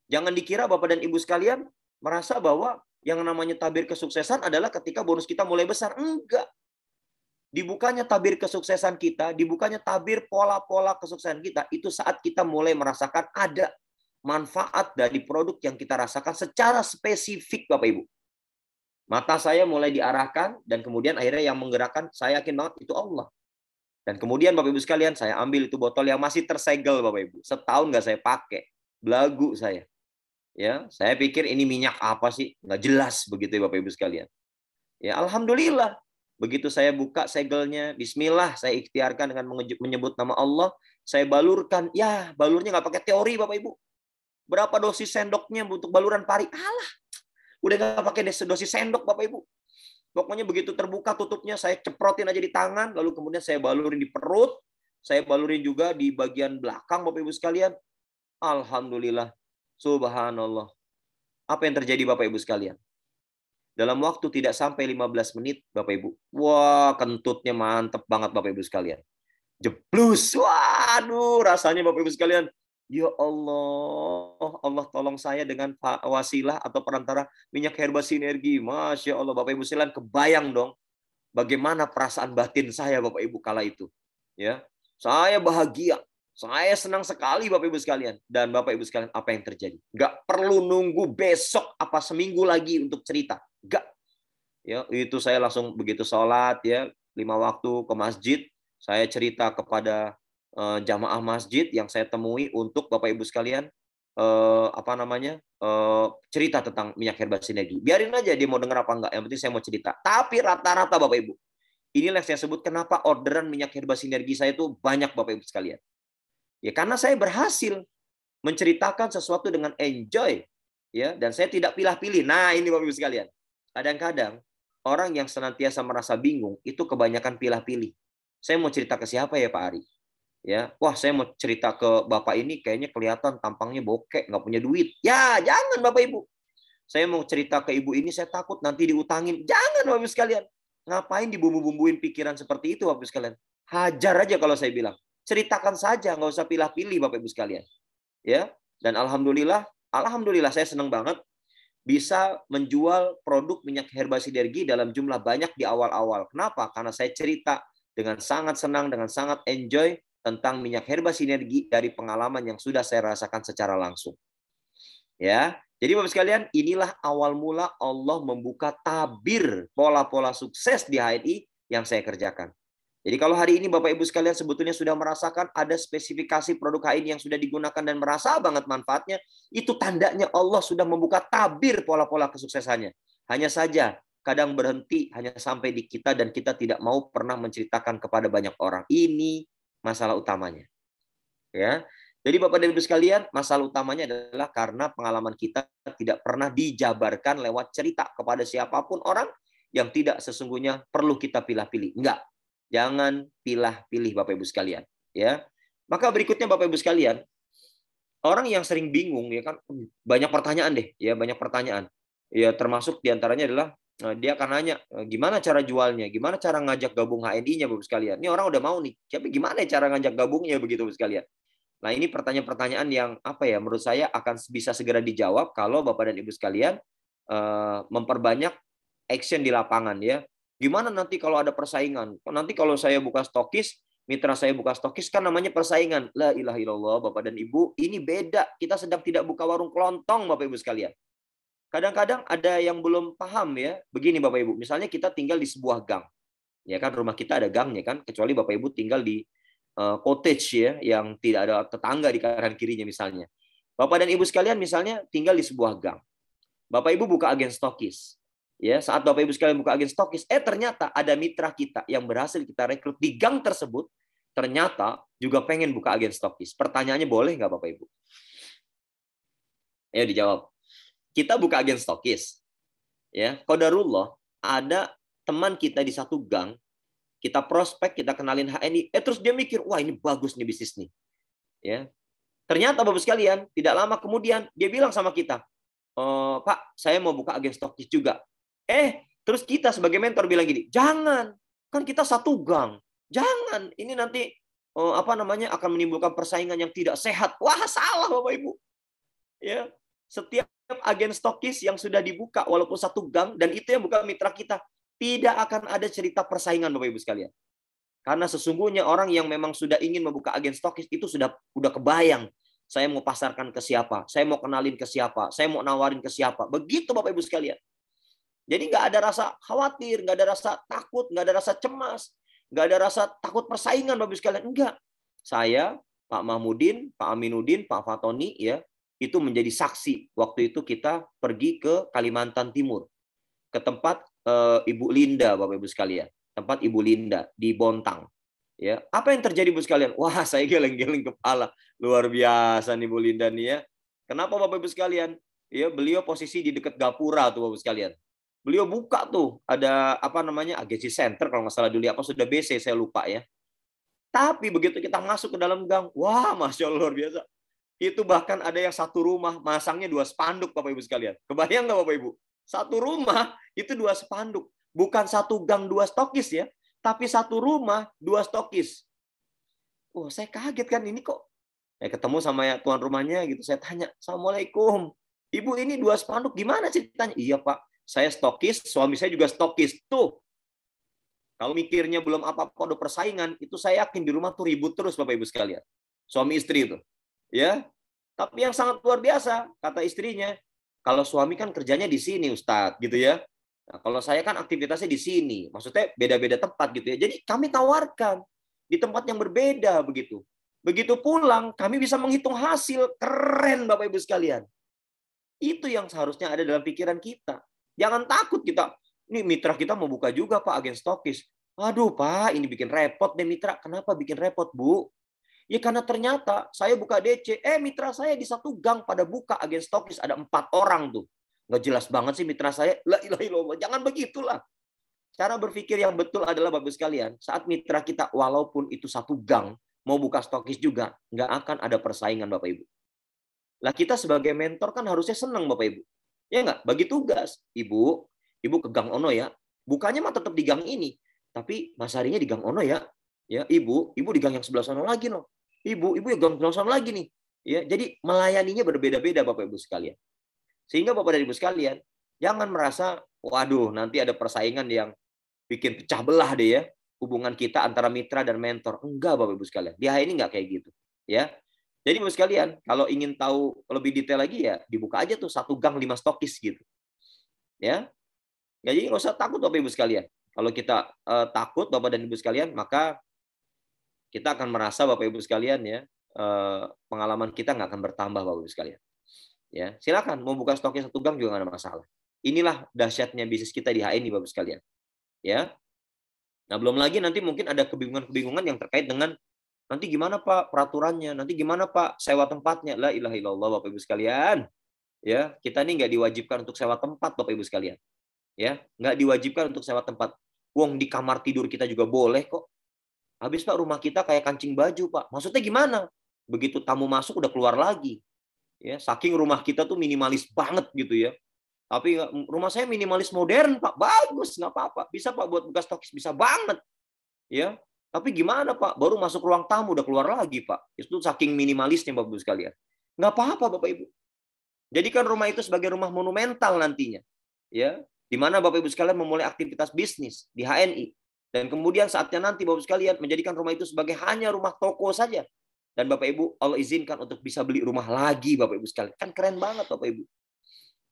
Jangan dikira Bapak dan Ibu sekalian merasa bahwa yang namanya tabir kesuksesan adalah ketika bonus kita mulai besar. Enggak. Dibukanya tabir kesuksesan kita, dibukanya tabir pola-pola kesuksesan kita, itu saat kita mulai merasakan ada manfaat dari produk yang kita rasakan secara spesifik Bapak Ibu. Mata saya mulai diarahkan dan kemudian akhirnya yang menggerakkan, saya yakin banget itu Allah. Dan kemudian Bapak Ibu sekalian, saya ambil itu botol yang masih tersegel Bapak Ibu. Setahun nggak saya pakai. Belagu saya. Ya, saya pikir ini minyak apa sih? Nggak jelas begitu ya Bapak Ibu sekalian. Ya, alhamdulillah. Begitu saya buka segelnya, bismillah, saya ikhtiarkan dengan menyebut nama Allah, saya balurkan. Ya, balurnya nggak pakai teori Bapak Ibu. Berapa dosis sendoknya untuk baluran pari? Alah, udah nggak pakai dosis sendok Bapak Ibu. Pokoknya begitu terbuka tutupnya, saya ceprotin aja di tangan, lalu kemudian saya balurin di perut, saya balurin juga di bagian belakang Bapak Ibu sekalian. Alhamdulillah, subhanallah. Apa yang terjadi Bapak Ibu sekalian? Dalam waktu tidak sampai 15 menit, Bapak Ibu. Wah, kentutnya mantep banget Bapak Ibu sekalian. Jeblus. Waduh, rasanya Bapak Ibu sekalian. Ya Allah, Allah tolong saya dengan wasilah atau perantara minyak herba sinergi. Masya Allah, Bapak Ibu sekalian, kebayang dong bagaimana perasaan batin saya Bapak Ibu kala itu. Ya, saya bahagia. Saya senang sekali Bapak Ibu sekalian. Dan Bapak Ibu sekalian, apa yang terjadi? Nggak perlu nunggu besok apa seminggu lagi untuk cerita. Nggak. Ya, itu saya langsung begitu sholat ya, 5 waktu ke masjid. Saya cerita kepada jamaah masjid yang saya temui untuk Bapak Ibu sekalian cerita tentang minyak herba sinergi. Biarin aja dia mau dengar apa enggak. Yang penting saya mau cerita. Tapi rata-rata Bapak Ibu. Inilah yang saya sebut kenapa orderan minyak herba sinergi saya itu banyak Bapak Ibu sekalian. Ya karena saya berhasil menceritakan sesuatu dengan enjoy, ya, dan saya tidak pilih-pilih. Nah, ini Bapak Ibu sekalian. Kadang-kadang orang yang senantiasa merasa bingung itu kebanyakan pilih-pilih. Saya mau cerita ke siapa ya Pak Ari? Ya, wah saya mau cerita ke Bapak ini kayaknya kelihatan tampangnya bokek, nggak punya duit. Ya, jangan Bapak Ibu. Saya mau cerita ke ibu ini, saya takut nanti diutangin. Jangan Bapak Ibu sekalian. Ngapain dibumbu-bumbuin pikiran seperti itu Bapak Ibu sekalian? Hajar aja kalau saya bilang. Ceritakan saja, nggak usah pilih-pilih Bapak Ibu sekalian. Ya, dan alhamdulillah saya senang banget bisa menjual produk minyak herba sinergi dalam jumlah banyak di awal-awal. Kenapa? Karena saya cerita dengan sangat senang, dengan sangat enjoy tentang minyak herba sinergi dari pengalaman yang sudah saya rasakan secara langsung. Ya, jadi Bapak sekalian, inilah awal mula Allah membuka tabir pola-pola sukses di HNI yang saya kerjakan. Jadi kalau hari ini Bapak Ibu sekalian sebetulnya sudah merasakan ada spesifikasi produk HNI yang sudah digunakan dan merasa banget manfaatnya, itu tandanya Allah sudah membuka tabir pola-pola kesuksesannya. Hanya saja kadang berhenti hanya sampai di kita dan kita tidak mau pernah menceritakan kepada banyak orang. Ini masalah utamanya. Ya. Jadi Bapak dan Ibu sekalian, masalah utamanya adalah karena pengalaman kita tidak pernah dijabarkan lewat cerita kepada siapapun orang yang tidak sesungguhnya perlu kita pilih-pilih. Enggak. Jangan pilih-pilih Bapak Ibu sekalian, ya. Maka berikutnya Bapak Ibu sekalian, orang yang sering bingung ya kan, banyak pertanyaan deh, ya, banyak pertanyaan. Ya termasuk diantaranya adalah dia akan nanya, gimana cara jualnya, gimana cara ngajak gabung HNI-nya Bapak sekalian. Ini orang udah mau nih, tapi gimana cara ngajak gabungnya begitu Bapak sekalian. Nah, ini pertanyaan-pertanyaan yang apa ya, menurut saya akan bisa segera dijawab kalau Bapak dan Ibu sekalian memperbanyak action di lapangan ya. Gimana nanti kalau ada persaingan? Nanti kalau saya buka stokis, mitra saya buka stokis kan namanya persaingan. La ilaha illallah Bapak dan Ibu, ini beda. Kita sedang tidak buka warung kelontong Bapak Ibu sekalian. Kadang-kadang ada yang belum paham ya. Begini Bapak Ibu, misalnya kita tinggal di sebuah gang. Ya kan rumah kita ada gangnya kan, kecuali Bapak Ibu tinggal di cottage ya yang tidak ada tetangga di kanan kirinya misalnya. Bapak dan Ibu sekalian misalnya tinggal di sebuah gang. Bapak Ibu buka agen stokis. Ya, saat Bapak Ibu sekalian buka agen stokis, ternyata ada mitra kita yang berhasil kita rekrut di gang tersebut, ternyata juga pengen buka agen stokis. Pertanyaannya boleh nggak Bapak Ibu? Ayo dijawab. Kita buka agen stokis. Ya, qadarullah ada teman kita di satu gang, kita prospek, kita kenalin HNI, terus dia mikir, wah ini bagus nih bisnis nih. Ya. Ternyata Bapak sekalian, tidak lama kemudian dia bilang sama kita, Pak, saya mau buka agen stokis juga. Terus kita sebagai mentor bilang gini, jangan, kan kita satu gang, jangan, ini nanti akan menimbulkan persaingan yang tidak sehat. Wah salah Bapak Ibu. Ya, setiap agen stokis yang sudah dibuka walaupun satu gang dan itu yang bukan mitra kita, tidak akan ada cerita persaingan Bapak Ibu sekalian. Karena sesungguhnya orang yang memang sudah ingin membuka agen stokis itu sudah kebayang. Saya mau pasarkan ke siapa, saya mau kenalin ke siapa, saya mau nawarin ke siapa. Begitu Bapak Ibu sekalian. Jadi nggak ada rasa khawatir, nggak ada rasa takut, nggak ada rasa cemas. nggak ada rasa takut persaingan Bapak Ibu sekalian. Enggak. Saya, Pak Mahmudin, Pak Aminuddin, Pak Fatoni ya, itu menjadi saksi. Waktu itu kita pergi ke Kalimantan Timur, ke tempat Ibu Linda, Bapak Ibu sekalian. Tempat Ibu Linda di Bontang. Ya, apa yang terjadi Bu sekalian? Wah, saya geleng-geleng kepala. Luar biasa nih Bu Linda nih ya. Kenapa Bapak Ibu sekalian? Ya, beliau posisi di dekat gapura tuh Bapak Ibu sekalian. Beliau buka tuh ada apa namanya agency center kalau nggak salah dulu apa sudah BC saya lupa ya. Tapi begitu kita masuk ke dalam gang, wah Masya Allah luar biasa. Itu bahkan ada yang satu rumah masangnya 2 spanduk Bapak Ibu sekalian. Kebayang nggak Bapak Ibu? Satu rumah itu 2 spanduk. Bukan satu gang 2 stokis ya. Tapi satu rumah 2 stokis. Oh, saya kaget kan ini kok. Saya ketemu sama ya tuan rumahnya gitu. Saya tanya, Assalamualaikum. Ibu ini 2 spanduk gimana ceritanya? Iya Pak, saya stokis, suami saya juga stokis. Tuh. Kalau mikirnya belum apa-apa udah persaingan, itu saya yakin di rumah tuh ribut terus Bapak Ibu sekalian. Suami istri itu. Ya. Tapi yang sangat luar biasa, kata istrinya, kalau suami kan kerjanya di sini Ustadz gitu ya. Nah, kalau saya kan aktivitasnya di sini, maksudnya beda-beda tempat gitu ya. Jadi kami tawarkan di tempat yang berbeda begitu. Begitu pulang, kami bisa menghitung hasil. Keren Bapak Ibu sekalian. Itu yang seharusnya ada dalam pikiran kita. Jangan takut kita. Ini mitra kita mau buka juga Pak, agen stokis. Aduh Pak, ini bikin repot deh mitra. Kenapa bikin repot Bu? Ya karena ternyata saya buka DC. Mitra saya di satu gang pada buka agen stokis. Ada 4 orang tuh. Nggak jelas banget sih mitra saya. La ilaha illallah. Jangan begitulah. Cara berpikir yang betul adalah Bapak Ibu sekalian. Saat mitra kita walaupun itu satu gang. Mau buka stokis juga. Nggak akan ada persaingan Bapak Ibu. Lah kita sebagai mentor kan harusnya senang Bapak Ibu. Ya nggak? Bagi tugas. Ibu ke Gang Ono ya. Bukanya mah tetap di gang ini. Tapi Mas harinya di Gang Ono ya. Ya, ibu di gang yang sebelah sana lagi loh. Ibu ya gang sebelah sana lagi nih. Ya, jadi melayaninya berbeda-beda Bapak Ibu sekalian. Sehingga Bapak dan Ibu sekalian, jangan merasa waduh, nanti ada persaingan yang bikin pecah belah deh ya. Hubungan kita antara mitra dan mentor. Enggak Bapak Ibu sekalian. Di ini enggak kayak gitu, ya. Jadi Ibu sekalian, kalau ingin tahu lebih detail lagi ya, dibuka aja tuh satu gang 5 stokis gitu. Ya. Jadi nggak usah takut Bapak Ibu sekalian. Kalau kita takut Bapak dan Ibu sekalian, maka kita akan merasa Bapak Ibu sekalian ya, pengalaman kita nggak akan bertambah Bapak Ibu sekalian. Ya, silakan mau buka stoknya satu gang juga nggak ada masalah. Inilah dahsyatnya bisnis kita di HNI Bapak Ibu sekalian. Ya. Nah, belum lagi nanti mungkin ada kebingungan-kebingungan yang terkait dengan nanti gimana Pak peraturannya, nanti gimana Pak sewa tempatnya. La ilaha illallah Bapak Ibu sekalian. Ya, kita ini nggak diwajibkan untuk sewa tempat Bapak Ibu sekalian. Ya, nggak diwajibkan untuk sewa tempat. Wong di kamar tidur kita juga boleh kok. Habis Pak rumah kita kayak kancing baju Pak. Maksudnya gimana? Begitu tamu masuk udah keluar lagi. Ya, saking rumah kita tuh minimalis banget gitu ya. Tapi rumah saya minimalis modern Pak. Bagus, nggak apa-apa. Bisa Pak buat buka stokis, bisa banget. Ya. Tapi gimana Pak? Baru masuk ruang tamu udah keluar lagi Pak. Itu saking minimalisnya Bapak Ibu sekalian. Nggak apa-apa Bapak Ibu. Jadikan rumah itu sebagai rumah monumental nantinya. Ya. Di mana Bapak Ibu sekalian memulai aktivitas bisnis di HNI. Dan kemudian saatnya nanti Bapak Ibu sekalian menjadikan rumah itu sebagai hanya rumah toko saja. Dan Bapak Ibu Allah izinkan untuk bisa beli rumah lagi Bapak Ibu sekalian. Kan keren banget Bapak Ibu.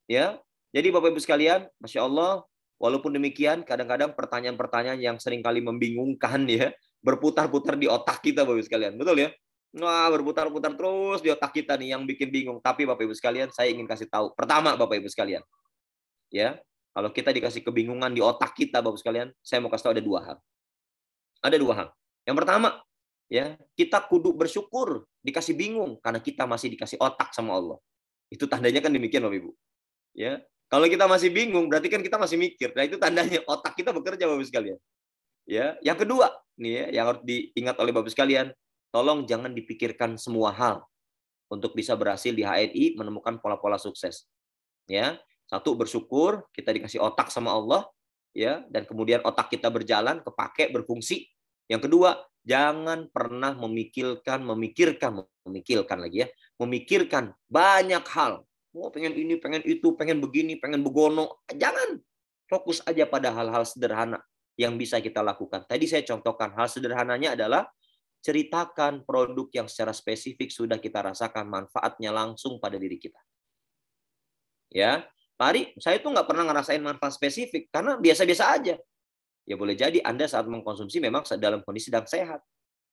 Ya. Jadi Bapak Ibu sekalian, Masya Allah, walaupun demikian kadang-kadang pertanyaan-pertanyaan yang seringkali membingungkan ya, berputar-putar di otak kita Bapak Ibu sekalian. Betul ya? Wah, berputar-putar terus di otak kita nih yang bikin bingung. Tapi Bapak Ibu sekalian, saya ingin kasih tahu. Pertama Bapak Ibu sekalian. Ya. Kalau kita dikasih kebingungan di otak kita, Bapak sekalian, saya mau kasih tahu ada 2 hal. Ada 2 hal. Yang pertama, ya kita kudu bersyukur dikasih bingung karena kita masih dikasih otak sama Allah. Itu tandanya kan demikian, Bapak Ibu. Ya, kalau kita masih bingung, berarti kan kita masih mikir. Nah itu tandanya otak kita bekerja, Bapak sekalian. Ya, yang kedua, nih ya, yang harus diingat oleh Bapak sekalian, tolong jangan dipikirkan semua hal untuk bisa berhasil di HNI menemukan pola-pola sukses. Ya. Satu, bersyukur kita dikasih otak sama Allah ya, dan kemudian otak kita berjalan, kepake, berfungsi. Yang kedua, jangan pernah memikirkan lagi ya, memikirkan banyak hal. Oh, pengen ini, pengen itu, pengen begini, pengen begono. Jangan. Fokus aja pada hal-hal sederhana yang bisa kita lakukan. Tadi saya contohkan hal sederhananya adalah ceritakan produk yang secara spesifik sudah kita rasakan manfaatnya langsung pada diri kita. Ya. Pak Ari, saya tuh nggak pernah ngerasain manfaat spesifik karena biasa-biasa aja. Ya boleh jadi Anda saat mengkonsumsi memang dalam kondisi sedang sehat.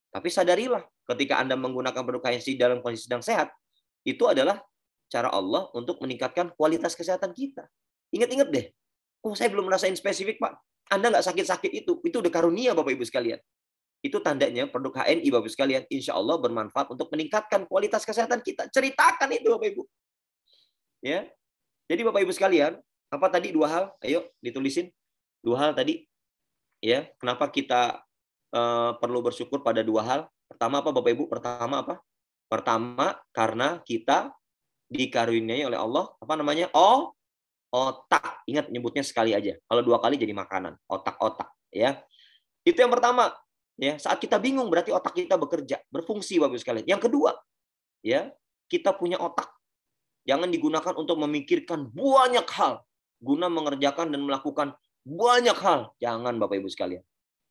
Tapi sadarilah ketika Anda menggunakan produk HNC dalam kondisi sedang sehat, itu adalah cara Allah untuk meningkatkan kualitas kesehatan kita. Ingat-ingat deh. Oh, saya belum merasain spesifik, Pak. Anda nggak sakit-sakit itu udah karunia Bapak Ibu sekalian. Itu tandanya produk HNI Bapak Ibu sekalian, insya Allah bermanfaat untuk meningkatkan kualitas kesehatan kita. Ceritakan itu Bapak Ibu. Ya. Jadi Bapak Ibu sekalian, apa tadi 2 hal? Ayo ditulisin. 2 hal tadi. Ya, kenapa kita perlu bersyukur pada 2 hal? Pertama apa Bapak Ibu? Pertama apa? Pertama karena kita dikaruniai oleh Allah apa namanya? Otak. Ingat nyebutnya sekali aja. Kalau 2 kali jadi makanan. Otak-otak, ya. Itu yang pertama. Ya, saat kita bingung berarti otak kita bekerja, berfungsi Bapak Ibu sekalian. Yang kedua, ya, kita punya otak. Jangan digunakan untuk memikirkan banyak hal guna mengerjakan dan melakukan banyak hal. Jangan Bapak Ibu sekalian.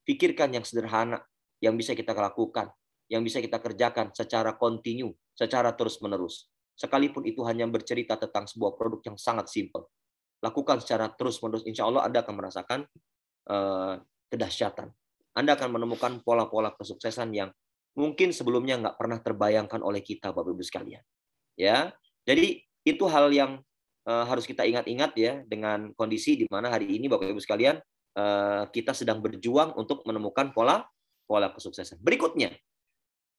Pikirkan yang sederhana yang bisa kita lakukan, yang bisa kita kerjakan secara kontinu, secara terus-menerus. Sekalipun itu hanya bercerita tentang sebuah produk yang sangat simpel. Lakukan secara terus-menerus, insya Allah Anda akan merasakan kedahsyatan. Anda akan menemukan pola-pola kesuksesan yang mungkin sebelumnya nggak pernah terbayangkan oleh kita, Bapak Ibu sekalian. Ya, jadi itu hal yang harus kita ingat-ingat ya dengan kondisi di mana hari ini, Bapak Ibu sekalian, kita sedang berjuang untuk menemukan pola kesuksesan. Berikutnya,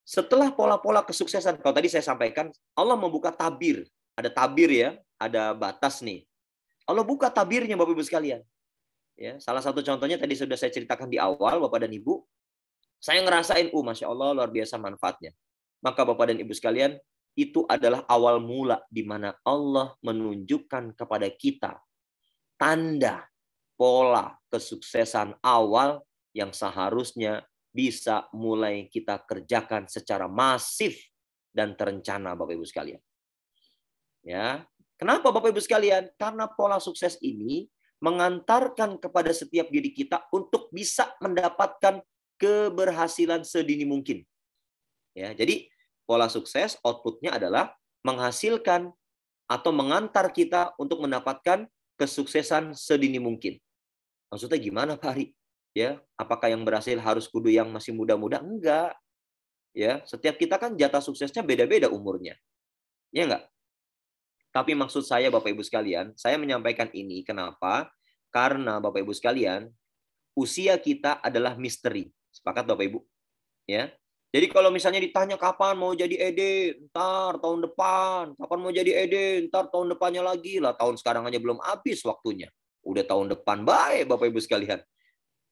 setelah pola-pola kesuksesan, kalau tadi saya sampaikan, Allah membuka tabir. Ada tabir ya, ada batas nih. Allah buka tabirnya Bapak Ibu sekalian. Ya, salah satu contohnya tadi sudah saya ceritakan di awal, Bapak dan Ibu. Saya ngerasain, Masya Allah, luar biasa manfaatnya. Maka Bapak dan Ibu sekalian, itu adalah awal mula di mana Allah menunjukkan kepada kita tanda pola kesuksesan awal yang seharusnya bisa mulai kita kerjakan secara masif dan terencana, Bapak Ibu sekalian. Ya, kenapa Bapak Ibu sekalian? Karena pola sukses ini mengantarkan kepada setiap diri kita untuk bisa mendapatkan keberhasilan sedini mungkin. Ya, jadi pola sukses outputnya adalah menghasilkan atau mengantar kita untuk mendapatkan kesuksesan sedini mungkin. Maksudnya gimana Pak Ari? Ya, apakah yang berhasil harus kudu yang masih muda-muda? Enggak. Ya, setiap kita kan jatah suksesnya beda-beda umurnya. Ya enggak? Tapi maksud saya Bapak Ibu sekalian, saya menyampaikan ini kenapa? Karena Bapak Ibu sekalian, usia kita adalah misteri. Sepakat Bapak Ibu? Ya. Jadi kalau misalnya ditanya kapan mau jadi ED, ntar tahun depan. Kapan mau jadi ED, ntar tahun depannya lagi lah. Tahun sekarang aja belum habis waktunya. Udah tahun depan, baik Bapak Ibu sekalian.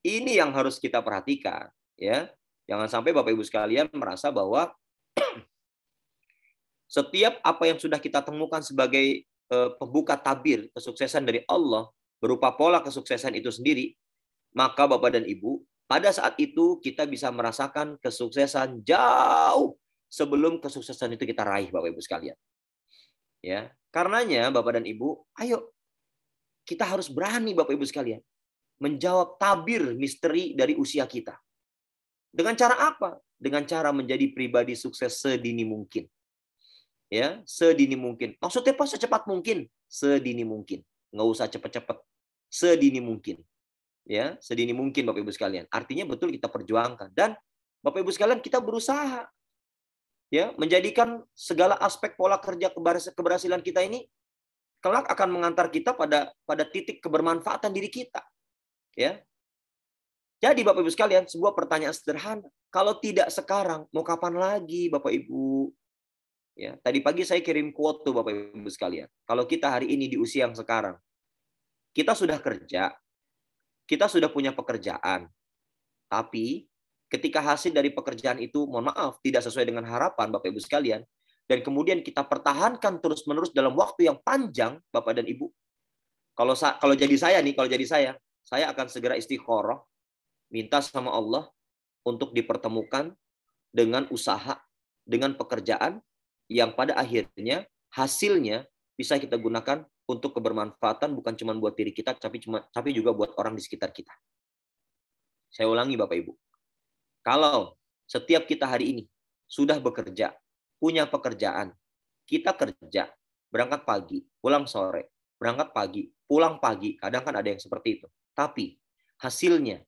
Ini yang harus kita perhatikan. Ya. Jangan sampai Bapak Ibu sekalian merasa bahwa setiap apa yang sudah kita temukan sebagai pembuka tabir kesuksesan dari Allah berupa pola kesuksesan itu sendiri, maka Bapak dan Ibu, pada saat itu kita bisa merasakan kesuksesan jauh sebelum kesuksesan itu kita raih, Bapak Ibu sekalian. Ya, karenanya Bapak dan Ibu, ayo kita harus berani Bapak Ibu sekalian menjawab tabir misteri dari usia kita. Dengan cara apa? Dengan cara menjadi pribadi sukses sedini mungkin. Ya, sedini mungkin. Maksudnya pas secepat mungkin, sedini mungkin. Nggak usah cepet-cepet. Sedini mungkin. Ya, sedini mungkin Bapak Ibu sekalian. Artinya betul kita perjuangkan dan Bapak Ibu sekalian kita berusaha ya menjadikan segala aspek pola kerja keberhasilan kita ini kelak akan mengantar kita pada titik kebermanfaatan diri kita. Ya. Jadi Bapak Ibu sekalian, sebuah pertanyaan sederhana. Kalau tidak sekarang, mau kapan lagi Bapak Ibu? Ya, tadi pagi saya kirim quote tuh Bapak Ibu sekalian. Kalau kita hari ini di usia yang sekarang, kita sudah kerja, kita sudah punya pekerjaan, tapi ketika hasil dari pekerjaan itu, mohon maaf, tidak sesuai dengan harapan Bapak Ibu sekalian, dan kemudian kita pertahankan terus-menerus dalam waktu yang panjang, Bapak dan Ibu, kalau jadi saya akan segera istikharah, minta sama Allah untuk dipertemukan dengan usaha, dengan pekerjaan, yang pada akhirnya hasilnya bisa kita gunakan untuk kebermanfaatan bukan cuma buat diri kita tapi juga buat orang di sekitar kita. Saya ulangi Bapak Ibu. Kalau setiap kita hari ini sudah bekerja, punya pekerjaan, kita kerja, berangkat pagi, pulang sore, berangkat pagi, pulang pagi, kadang kan ada yang seperti itu. Tapi hasilnya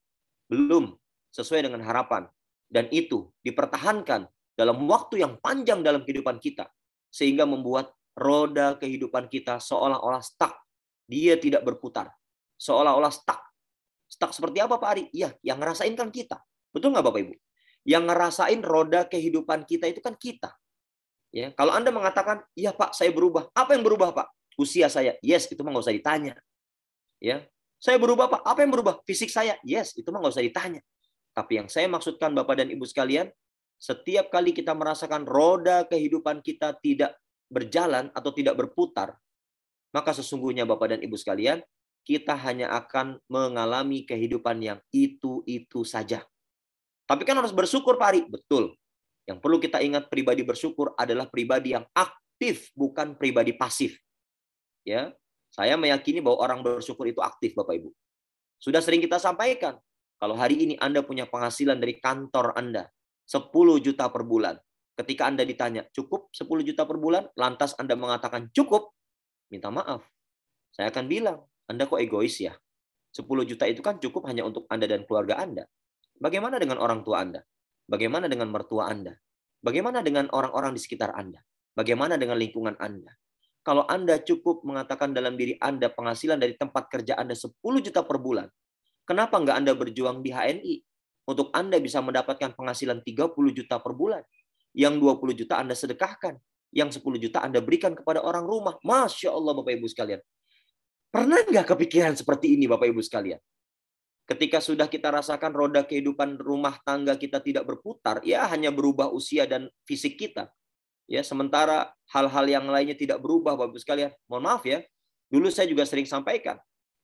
belum sesuai dengan harapan. Dan itu dipertahankan dalam waktu yang panjang dalam kehidupan kita. Sehingga membuat roda kehidupan kita seolah-olah stuck. Dia tidak berputar. Seolah-olah stuck. Stuck seperti apa Pak Ari? Ya, yang ngerasain kan kita. Betul nggak Bapak Ibu? Yang ngerasain roda kehidupan kita itu kan kita. Ya, kalau Anda mengatakan, iya Pak, saya berubah. Apa yang berubah Pak? Usia saya. Yes, itu mah nggak usah ditanya. Ya, saya berubah Pak. Apa yang berubah? Fisik saya. Yes, itu mah nggak usah ditanya. Tapi yang saya maksudkan Bapak dan Ibu sekalian, setiap kali kita merasakan roda kehidupan kita tidak berjalan atau tidak berputar, maka sesungguhnya Bapak dan Ibu sekalian, kita hanya akan mengalami kehidupan yang itu-itu saja. Tapi kan harus bersyukur Pak Ari. Betul. Yang perlu kita ingat, pribadi bersyukur adalah pribadi yang aktif, bukan pribadi pasif. Ya, saya meyakini bahwa orang bersyukur itu aktif Bapak Ibu. Sudah sering kita sampaikan, kalau hari ini Anda punya penghasilan dari kantor Anda 10 juta per bulan. Ketika Anda ditanya, cukup 10 juta per bulan? Lantas Anda mengatakan cukup, minta maaf. Saya akan bilang, Anda kok egois ya? 10 juta itu kan cukup hanya untuk Anda dan keluarga Anda. Bagaimana dengan orang tua Anda? Bagaimana dengan mertua Anda? Bagaimana dengan orang-orang di sekitar Anda? Bagaimana dengan lingkungan Anda? Kalau Anda cukup mengatakan dalam diri Anda penghasilan dari tempat kerja Anda 10 juta per bulan, kenapa nggak Anda berjuang di HNI? Untuk Anda bisa mendapatkan penghasilan 30 juta per bulan. Yang 20 juta Anda sedekahkan. Yang 10 juta Anda berikan kepada orang rumah. Masya Allah Bapak Ibu sekalian. Pernah nggak kepikiran seperti ini Bapak Ibu sekalian? Ketika sudah kita rasakan roda kehidupan rumah tangga kita tidak berputar, ya hanya berubah usia dan fisik kita. Ya, sementara hal-hal yang lainnya tidak berubah Bapak Ibu sekalian. Mohon maaf ya. Dulu saya juga sering sampaikan.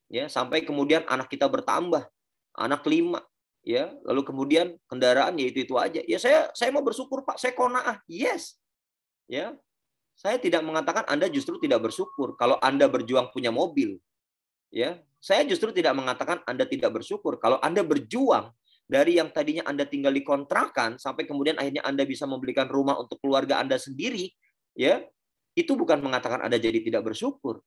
Ya, sampai kemudian anak kita bertambah. Anak 5. Ya, lalu kemudian kendaraan ya itu aja. Ya saya mau bersyukur Pak, saya qanaah. Yes. Ya. Saya tidak mengatakan Anda justru tidak bersyukur kalau Anda berjuang punya mobil. Ya, saya justru tidak mengatakan Anda tidak bersyukur kalau Anda berjuang dari yang tadinya Anda tinggal di kontrakan sampai kemudian akhirnya Anda bisa membelikan rumah untuk keluarga Anda sendiri, ya. Itu bukan mengatakan Anda jadi tidak bersyukur.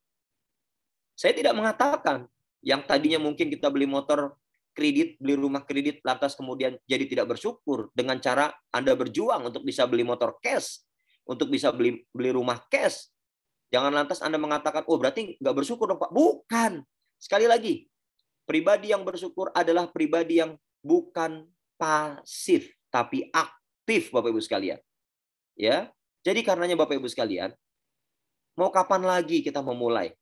Saya tidak mengatakan yang tadinya mungkin kita beli motor kredit, beli rumah kredit lantas kemudian jadi tidak bersyukur dengan cara Anda berjuang untuk bisa beli motor cash, untuk bisa beli rumah cash. Jangan lantas Anda mengatakan, oh berarti nggak bersyukur dong Pak. Bukan. Sekali lagi, pribadi yang bersyukur adalah pribadi yang bukan pasif, tapi aktif Bapak Ibu sekalian. Ya, jadi karenanya Bapak Ibu sekalian, mau kapan lagi kita memulai?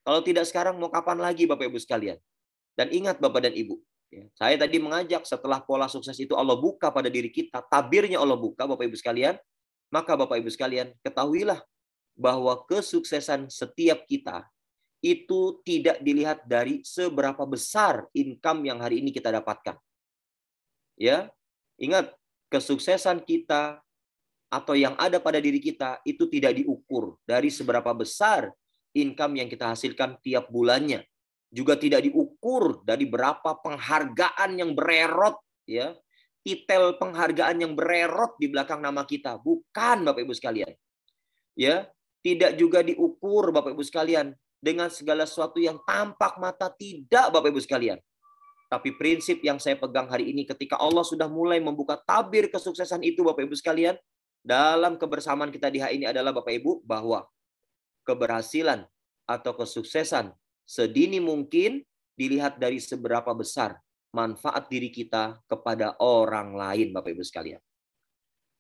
Kalau tidak sekarang, mau kapan lagi Bapak Ibu sekalian? Dan ingat Bapak dan Ibu, ya, saya tadi mengajak setelah pola sukses itu Allah buka pada diri kita, tabirnya Allah buka Bapak Ibu sekalian, maka Bapak Ibu sekalian, ketahuilah bahwa kesuksesan setiap kita itu tidak dilihat dari seberapa besar income yang hari ini kita dapatkan. Ya, ingat, kesuksesan kita atau yang ada pada diri kita itu tidak diukur dari seberapa besar income yang kita hasilkan tiap bulannya. Juga tidak diukur dari berapa penghargaan yang bererot, ya, titel penghargaan yang bererot di belakang nama kita. Bukan Bapak Ibu sekalian. Ya, tidak juga diukur Bapak Ibu sekalian dengan segala sesuatu yang tampak mata, tidak Bapak Ibu sekalian. Tapi prinsip yang saya pegang hari ini ketika Allah sudah mulai membuka tabir kesuksesan itu Bapak Ibu sekalian, dalam kebersamaan kita di HI ini adalah Bapak Ibu bahwa keberhasilan atau kesuksesan sedini mungkin dilihat dari seberapa besar manfaat diri kita kepada orang lain Bapak Ibu sekalian.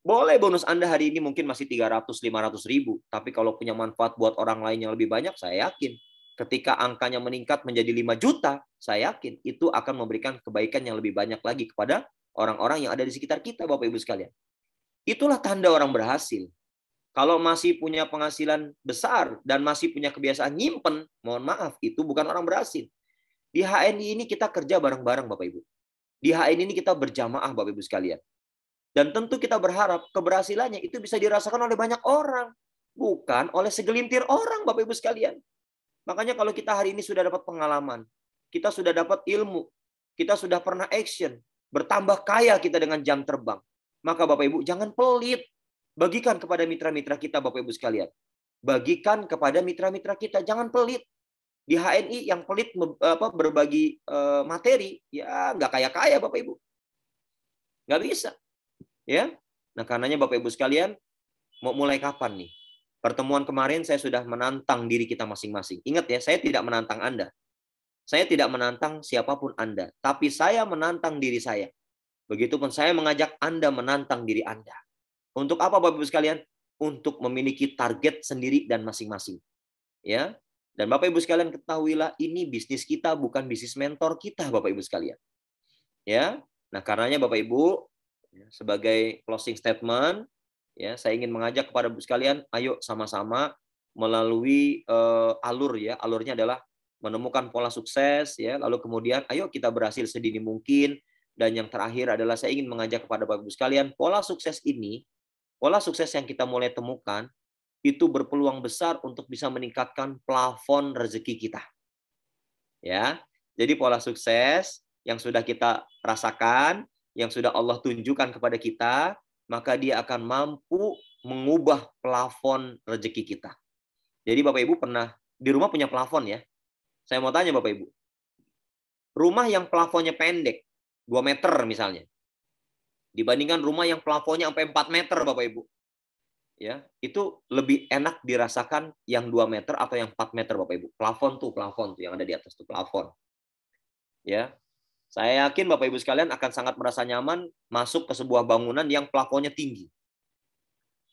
Boleh bonus Anda hari ini mungkin masih 300-500 ribu. Tapi kalau punya manfaat buat orang lain yang lebih banyak, saya yakin. Ketika angkanya meningkat menjadi 5 juta, saya yakin itu akan memberikan kebaikan yang lebih banyak lagi kepada orang-orang yang ada di sekitar kita, Bapak Ibu sekalian. Itulah tanda orang berhasil. Kalau masih punya penghasilan besar dan masih punya kebiasaan nyimpen, mohon maaf, itu bukan orang berhasil. Di HNI ini kita kerja bareng-bareng, Bapak Ibu. Di HNI ini kita berjamaah, Bapak Ibu sekalian. Dan tentu kita berharap keberhasilannya itu bisa dirasakan oleh banyak orang. Bukan oleh segelintir orang, Bapak Ibu sekalian. Makanya kalau kita hari ini sudah dapat pengalaman, kita sudah dapat ilmu, kita sudah pernah action, bertambah kaya kita dengan jam terbang. Maka Bapak Ibu jangan pelit. Bagikan kepada mitra-mitra kita Bapak Ibu sekalian. Bagikan kepada mitra-mitra kita, jangan pelit. di HNI yang pelit berbagi materi, ya nggak kaya-kaya Bapak Ibu. Nggak bisa. Ya. Nah, karenanya Bapak Ibu sekalian, mau mulai kapan nih? Pertemuan kemarin saya sudah menantang diri kita masing-masing. Ingat ya, saya tidak menantang Anda. Saya tidak menantang siapapun Anda. Tapi saya menantang diri saya. Begitupun saya mengajak Anda menantang diri Anda. Untuk apa Bapak Ibu sekalian? Untuk memiliki target sendiri dan masing-masing. Ya. Dan Bapak Ibu sekalian ketahuilah, ini bisnis kita bukan bisnis mentor kita Bapak Ibu sekalian. Ya. Nah, karenanya Bapak Ibu, sebagai closing statement, ya, saya ingin mengajak kepada Ibu sekalian, ayo sama-sama melalui alur ya. Alurnya adalah menemukan pola sukses ya, lalu kemudian ayo kita berhasil sedini mungkin, dan yang terakhir adalah saya ingin mengajak kepada Bapak Ibu sekalian, pola sukses ini, pola sukses yang kita mulai temukan itu berpeluang besar untuk bisa meningkatkan plafon rezeki kita. Ya. Jadi pola sukses yang sudah kita rasakan, yang sudah Allah tunjukkan kepada kita, maka dia akan mampu mengubah plafon rezeki kita. Jadi Bapak Ibu pernah di rumah punya plafon ya? Saya mau tanya Bapak Ibu. Rumah yang plafonnya pendek, 2 meter misalnya, dibandingkan rumah yang plafonnya sampai 4 meter Bapak Ibu. Ya, itu lebih enak dirasakan yang 2 meter atau yang 4 meter Bapak Ibu. Plafon tuh yang ada di atas tuh plafon. Ya. Saya yakin Bapak Ibu sekalian akan sangat merasa nyaman masuk ke sebuah bangunan yang plafonnya tinggi.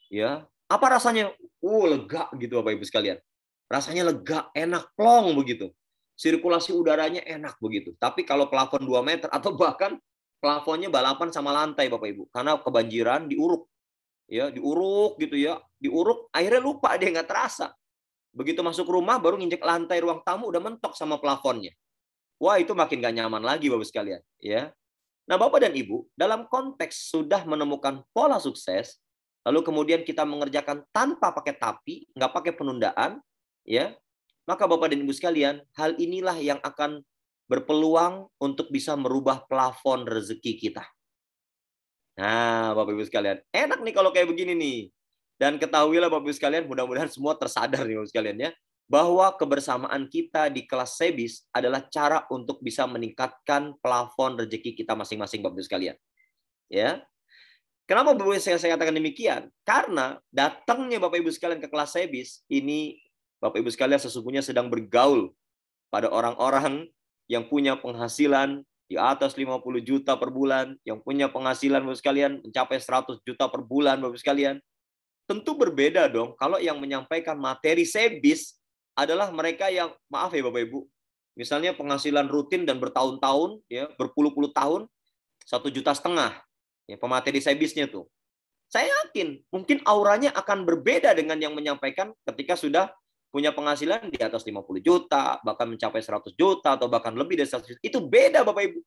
Ya. Apa rasanya? Lega gitu Bapak Ibu sekalian. Rasanya lega, enak, plong begitu. Sirkulasi udaranya enak begitu. Tapi kalau plafon 2 meter atau bahkan plafonnya balapan sama lantai Bapak Ibu, karena kebanjiran diuruk. Ya, diuruk gitu ya, diuruk, akhirnya lupa dia, nggak terasa. Begitu masuk rumah baru nginjek lantai ruang tamu udah mentok sama plafonnya. Wah, itu makin nggak nyaman lagi Bapak sekalian, ya. Nah, Bapak dan Ibu, dalam konteks sudah menemukan pola sukses, lalu kemudian kita mengerjakan tanpa pakai tapi, nggak pakai penundaan, ya. Maka Bapak dan Ibu sekalian, hal inilah yang akan berpeluang untuk bisa merubah plafon rezeki kita. Nah, Bapak Ibu sekalian, enak nih kalau kayak begini nih. Dan ketahuilah Bapak Ibu sekalian, mudah-mudahan semua tersadar nih Bapak sekalian ya, bahwa kebersamaan kita di kelas Sebis adalah cara untuk bisa meningkatkan plafon rezeki kita masing-masing Bapak Ibu sekalian. Ya. Kenapa Bapak Ibu saya katakan demikian? Karena datangnya Bapak Ibu sekalian ke kelas Sebis ini Bapak Ibu sekalian sesungguhnya sedang bergaul pada orang-orang yang punya penghasilan di atas 50 juta per bulan, yang punya penghasilan Bapak sekalian mencapai 100 juta per bulan Bapak sekalian. Tentu berbeda dong kalau yang menyampaikan materi Sebis adalah mereka yang, maaf ya Bapak Ibu, misalnya penghasilan rutin dan bertahun-tahun, ya, berpuluh-puluh tahun, 1,5 juta ya, pemateri Sebisnya tuh. Saya yakin mungkin auranya akan berbeda dengan yang menyampaikan ketika sudah punya penghasilan di atas 50 juta, bahkan mencapai 100 juta, atau bahkan lebih dari 100 juta. Itu beda Bapak Ibu.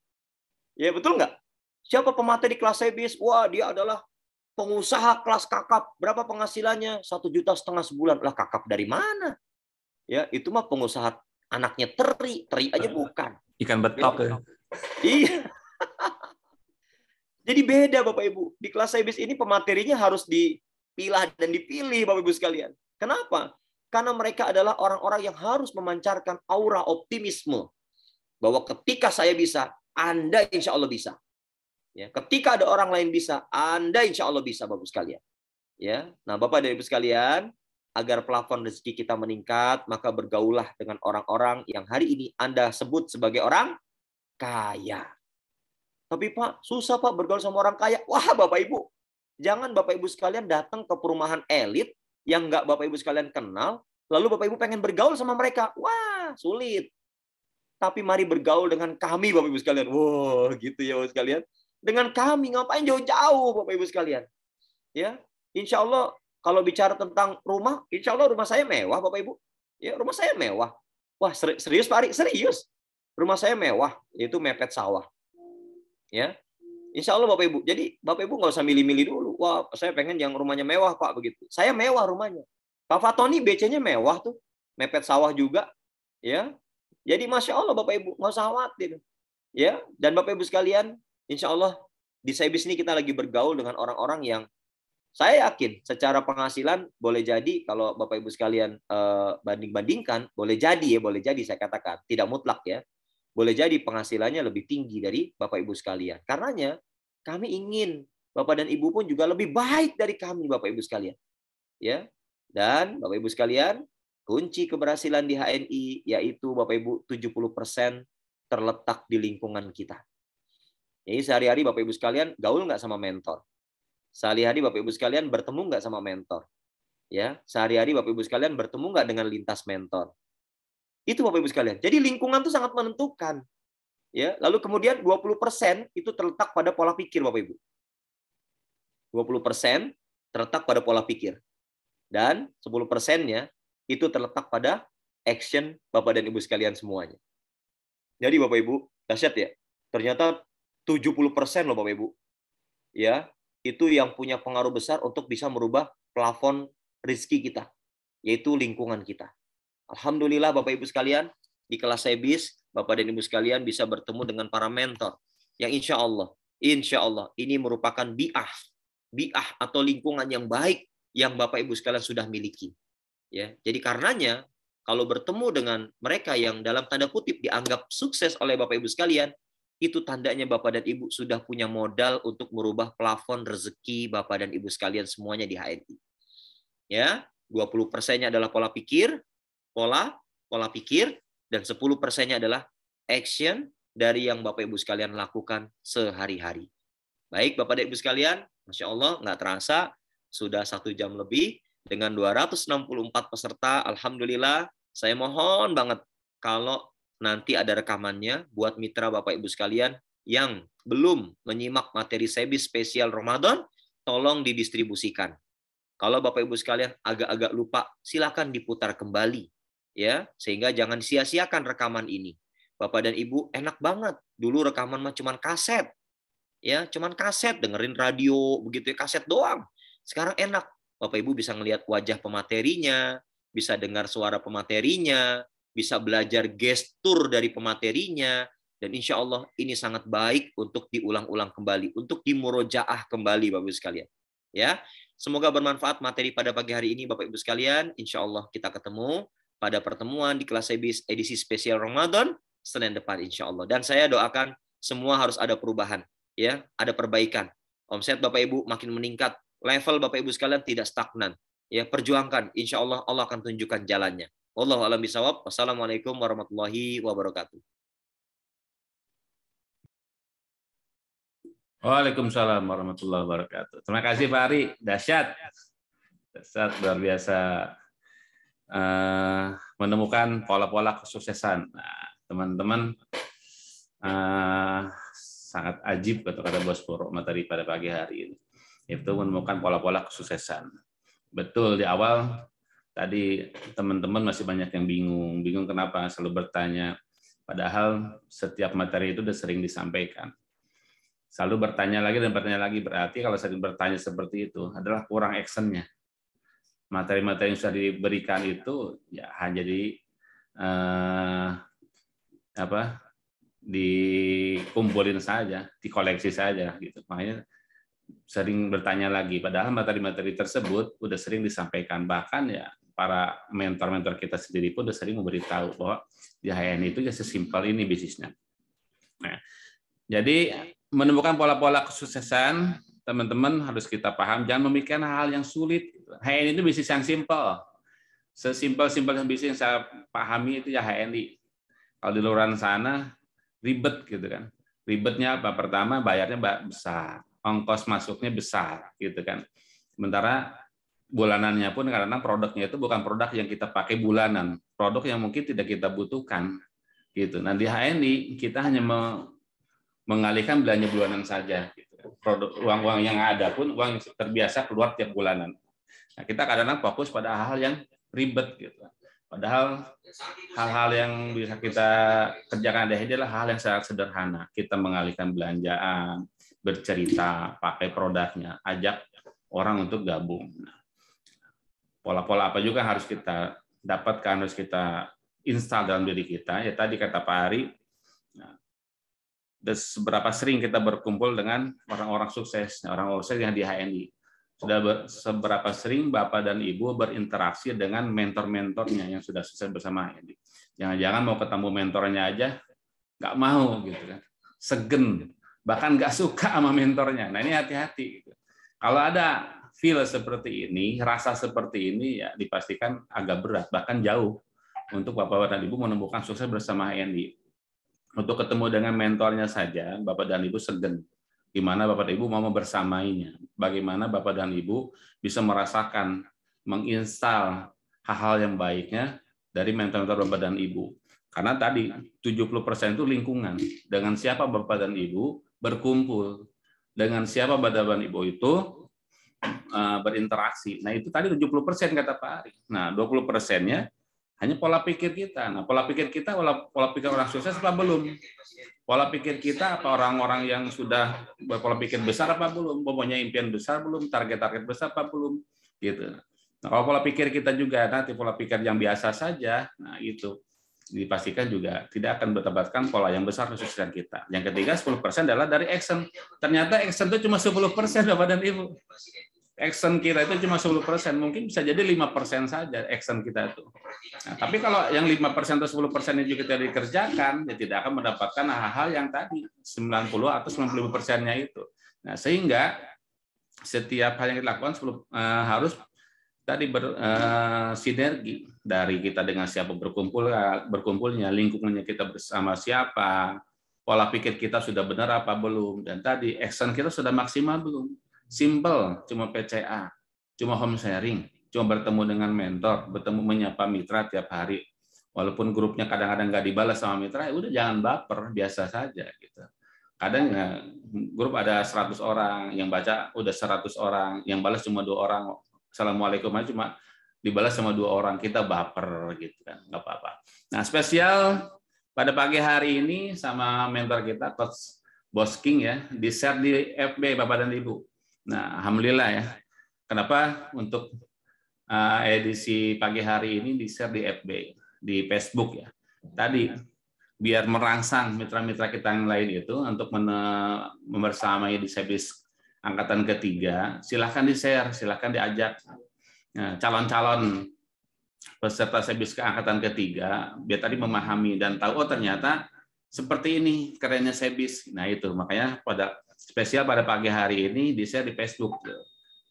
Ya betul nggak? Siapa pemateri kelas Sebis? Wah, dia adalah pengusaha kelas kakap. Berapa penghasilannya? 1,5 juta sebulan. Lah, kakap dari mana? Ya, itu mah pengusaha anaknya teri aja bukan. Ikan betok. Ya. Iya. Jadi beda Bapak Ibu. Di kelas Sebis ini pematerinya harus dipilah dan dipilih Bapak Ibu sekalian. Kenapa? Karena mereka adalah orang-orang yang harus memancarkan aura optimisme. Bahwa ketika saya bisa, Anda insya Allah bisa. Ya, ketika ada orang lain bisa, Anda insya Allah bisa Bapak sekalian. Ya, nah Bapak dan Ibu sekalian, agar plafon rezeki kita meningkat, maka bergaulah dengan orang-orang yang hari ini Anda sebut sebagai orang kaya. Tapi Pak, susah Pak bergaul sama orang kaya. Wah Bapak Ibu, jangan Bapak Ibu sekalian datang ke perumahan elit yang nggak Bapak Ibu sekalian kenal, lalu Bapak Ibu pengen bergaul sama mereka. Wah, sulit. Tapi mari bergaul dengan kami Bapak Ibu sekalian. Wah, gitu ya Bapak sekalian. Dengan kami, ngapain jauh-jauh Bapak Ibu sekalian. Ya, insya Allah kalau bicara tentang rumah, insya Allah rumah saya mewah Bapak Ibu. Ya, rumah saya mewah. Wah, serius Pak Ari? Serius. Rumah saya mewah, yaitu mepet sawah. Ya, insya Allah Bapak Ibu. Jadi Bapak Ibu nggak usah milih-milih dulu. Wah, saya pengen yang rumahnya mewah Pak begitu. Saya mewah rumahnya. Pak Fatoni BC-nya mewah tuh, mepet sawah juga. Ya, jadi masya Allah Bapak Ibu nggak usah khawatir. Ya, dan Bapak Ibu sekalian, insya Allah di Sebis ini kita lagi bergaul dengan orang-orang yang Saya yakin secara penghasilan boleh jadi kalau Bapak Ibu sekalian banding-bandingkan, boleh jadi saya katakan, tidak mutlak ya. Boleh jadi penghasilannya lebih tinggi dari Bapak Ibu sekalian. Karenanya kami ingin Bapak dan Ibu pun juga lebih baik dari kami Bapak Ibu sekalian. Ya. Dan Bapak Ibu sekalian, kunci keberhasilan di HNI yaitu Bapak Ibu 70% terletak di lingkungan kita. Jadi sehari-hari Bapak Ibu sekalian gaul nggak sama mentor? Sehari-hari Bapak Ibu sekalian bertemu nggak sama mentor? Ya, sehari-hari Bapak Ibu sekalian bertemu nggak dengan lintas mentor? Itu Bapak Ibu sekalian. Jadi lingkungan itu sangat menentukan. Ya, lalu kemudian 20% itu terletak pada pola pikir Bapak Ibu. 20% terletak pada pola pikir. Dan 10%-nya itu terletak pada action Bapak dan Ibu sekalian semuanya. Jadi Bapak Ibu, dahsyat ya. Ternyata 70% loh Bapak Ibu. Ya, itu yang punya pengaruh besar untuk bisa merubah plafon rezeki kita, yaitu lingkungan kita. Alhamdulillah Bapak Ibu sekalian, di kelas Sebis, Bapak dan Ibu sekalian bisa bertemu dengan para mentor, yang insya Allah ini merupakan bi'ah atau lingkungan yang baik yang Bapak Ibu sekalian sudah miliki. Ya, jadi karenanya kalau bertemu dengan mereka yang dalam tanda kutip dianggap sukses oleh Bapak Ibu sekalian, itu tandanya Bapak dan Ibu sudah punya modal untuk merubah plafon rezeki Bapak dan Ibu sekalian semuanya di HNI. Ya, 20%-nya adalah pola pikir, pola pikir, dan 10%-nya adalah action dari yang Bapak Ibu sekalian lakukan sehari-hari. Baik Bapak dan Ibu sekalian, Masya Allah nggak terasa sudah 1 jam lebih dengan 264 peserta. Alhamdulillah, saya mohon banget kalau nanti ada rekamannya buat mitra Bapak Ibu sekalian yang belum menyimak materi Sebis spesial Ramadan, tolong didistribusikan. Kalau Bapak Ibu sekalian agak-agak lupa, silakan diputar kembali ya, sehingga jangan sia-siakan rekaman ini. Bapak dan Ibu enak banget. Dulu rekaman mah cuman kaset. Ya, cuman kaset, dengerin radio begitu ya, kaset doang. Sekarang enak. Bapak Ibu bisa ngelihat wajah pematerinya, bisa dengar suara pematerinya, bisa belajar gestur dari pematerinya, dan insya Allah ini sangat baik untuk diulang-ulang kembali, untuk dimurojaah kembali Bapak Ibu sekalian. Ya, semoga bermanfaat materi pada pagi hari ini Bapak Ibu sekalian. Insya Allah kita ketemu pada pertemuan di kelas Sebis edisi spesial Ramadan Senin depan insya Allah. Dan saya doakan semua harus ada perubahan, ya, ada perbaikan. Omset Bapak Ibu makin meningkat, level Bapak Ibu sekalian tidak stagnan. Ya, perjuangkan, insya Allah Allah akan tunjukkan jalannya. Wallahu a'lam bishawab. Wassalamualaikum warahmatullahi wabarakatuh. Waalaikumsalam warahmatullahi wabarakatuh. Terima kasih Pak Ari, dahsyat, luar biasa, menemukan pola-pola kesuksesan. Nah, teman-teman, sangat ajib kata Bos Puro materi pada pagi hari ini. Itu menemukan pola-pola kesuksesan. Betul, di awal tadi teman-teman masih banyak yang bingung kenapa selalu bertanya, padahal setiap materi itu sudah sering disampaikan. Selalu bertanya lagi dan bertanya lagi, berarti kalau sering bertanya seperti itu adalah kurang actionnya. Materi-materi yang sudah diberikan itu ya hanya dikumpulin saja, dikoleksi saja gitu. Makanya sering bertanya lagi, padahal materi-materi tersebut udah sering disampaikan, bahkan ya para mentor-mentor kita sendiri pun udah sering memberitahu bahwa di HNI itu ya sesimpel ini bisnisnya. Nah, jadi menemukan pola-pola kesuksesan, teman-teman harus kita paham, jangan memikirkan hal yang sulit. HNI itu bisnis yang simpel. Sesimpel-simpel bisnis yang saya pahami itu ya HNI. Kalau di luar sana ribet gitu kan. Ribetnya apa? Pertama bayarnya besar, ongkos masuknya besar gitu kan. Sementara bulanannya pun karena produknya itu bukan produk yang kita pakai bulanan, produk yang mungkin tidak kita butuhkan gitu. Nah di HNI kita hanya mengalihkan belanja bulanan saja. Gitu. Produk uang-uang yang ada pun uang yang terbiasa keluar tiap bulanan. Nah, kita kadang-kadang fokus pada hal-hal yang ribet gitu. Padahal hal-hal yang bisa kita kerjakan adalah hal yang sangat sederhana. Kita mengalihkan belanjaan, bercerita, pakai produknya, ajak orang untuk gabung. Nah, pola-pola apa juga harus kita dapatkan, harus kita install dalam diri kita. Ya tadi kata Pak Ari, seberapa sering kita berkumpul dengan orang-orang sukses yang di HNI. seberapa sering Bapak dan Ibu berinteraksi dengan mentor-mentornya yang sudah sukses bersama HND. Jangan-jangan mau ketemu mentornya aja nggak mau gitu kan, segen, bahkan nggak suka sama mentornya. Nah ini hati-hati. Gitu. Kalau ada feel seperti ini, rasa seperti ini, ya dipastikan agak berat, bahkan jauh untuk Bapak dan Ibu menemukan sukses bersama HND. Untuk ketemu dengan mentornya saja, Bapak dan Ibu segen. Gimana Bapak dan Ibu mau bersamainya? Bagaimana Bapak dan Ibu bisa merasakan, menginstal hal-hal yang baiknya dari mentor-mentor Bapak dan Ibu. Karena tadi 70% itu lingkungan. Dengan siapa Bapak dan Ibu berkumpul, dengan siapa Bapak dan Ibu itu berinteraksi. Nah itu tadi 70% kata Pak Ari. Nah 20%-nya hanya pola pikir kita. Nah pola pikir kita, pola pikir orang sukses apa belum? Pola pikir kita apa orang-orang yang sudah berpola pikir besar apa belum? Mempunyai impian besar belum? Target-target besar apa belum? Gitu. Nah, kalau pola pikir kita juga nanti pola pikir yang biasa saja, nah itu dipastikan juga tidak akan mendapatkan pola yang besar kesuksesan kita. Yang ketiga 10% adalah dari action. Ternyata action itu cuma 10% Bapak dan Ibu. Action kita itu cuma 10%, mungkin bisa jadi 5% saja action kita itu. Nah, tapi kalau yang 5% atau 10% itu kita dikerjakan, ya tidak akan mendapatkan hal-hal yang tadi 90 atau 95%-nya itu. Nah, sehingga setiap hal yang kita lakukan harus tadi sinergi dari kita dengan siapa berkumpulnya, lingkungannya kita bersama siapa, pola pikir kita sudah benar apa belum, dan tadi action kita sudah maksimal belum. Simple, cuma PCA, cuma home sharing, cuma bertemu dengan mentor, bertemu menyapa mitra tiap hari. Walaupun grupnya kadang-kadang nggak dibalas sama mitra, ya udah jangan baper, biasa saja gitu. Kadang ya, grup ada 100 orang, yang baca udah 100 orang, yang balas cuma 2 orang. Assalamualaikum aja cuma dibalas sama 2 orang, kita baper gitu kan, nggak apa-apa. Nah spesial pada pagi hari ini sama mentor kita, Coach Bosking ya, di-share di FB Bapak dan Ibu. Nah, alhamdulillah ya. Kenapa untuk edisi pagi hari ini di-share di FB, di Facebook ya. Tadi biar merangsang mitra-mitra kita yang lain itu untuk membersamai di SEBIS angkatan ketiga, silahkan di-share, silahkan diajak calon-calon peserta SEBIS ke angkatan ketiga, biar tadi memahami dan tahu oh ternyata seperti ini kerennya SEBIS. Nah itu makanya spesial pada pagi hari ini di-share di Facebook.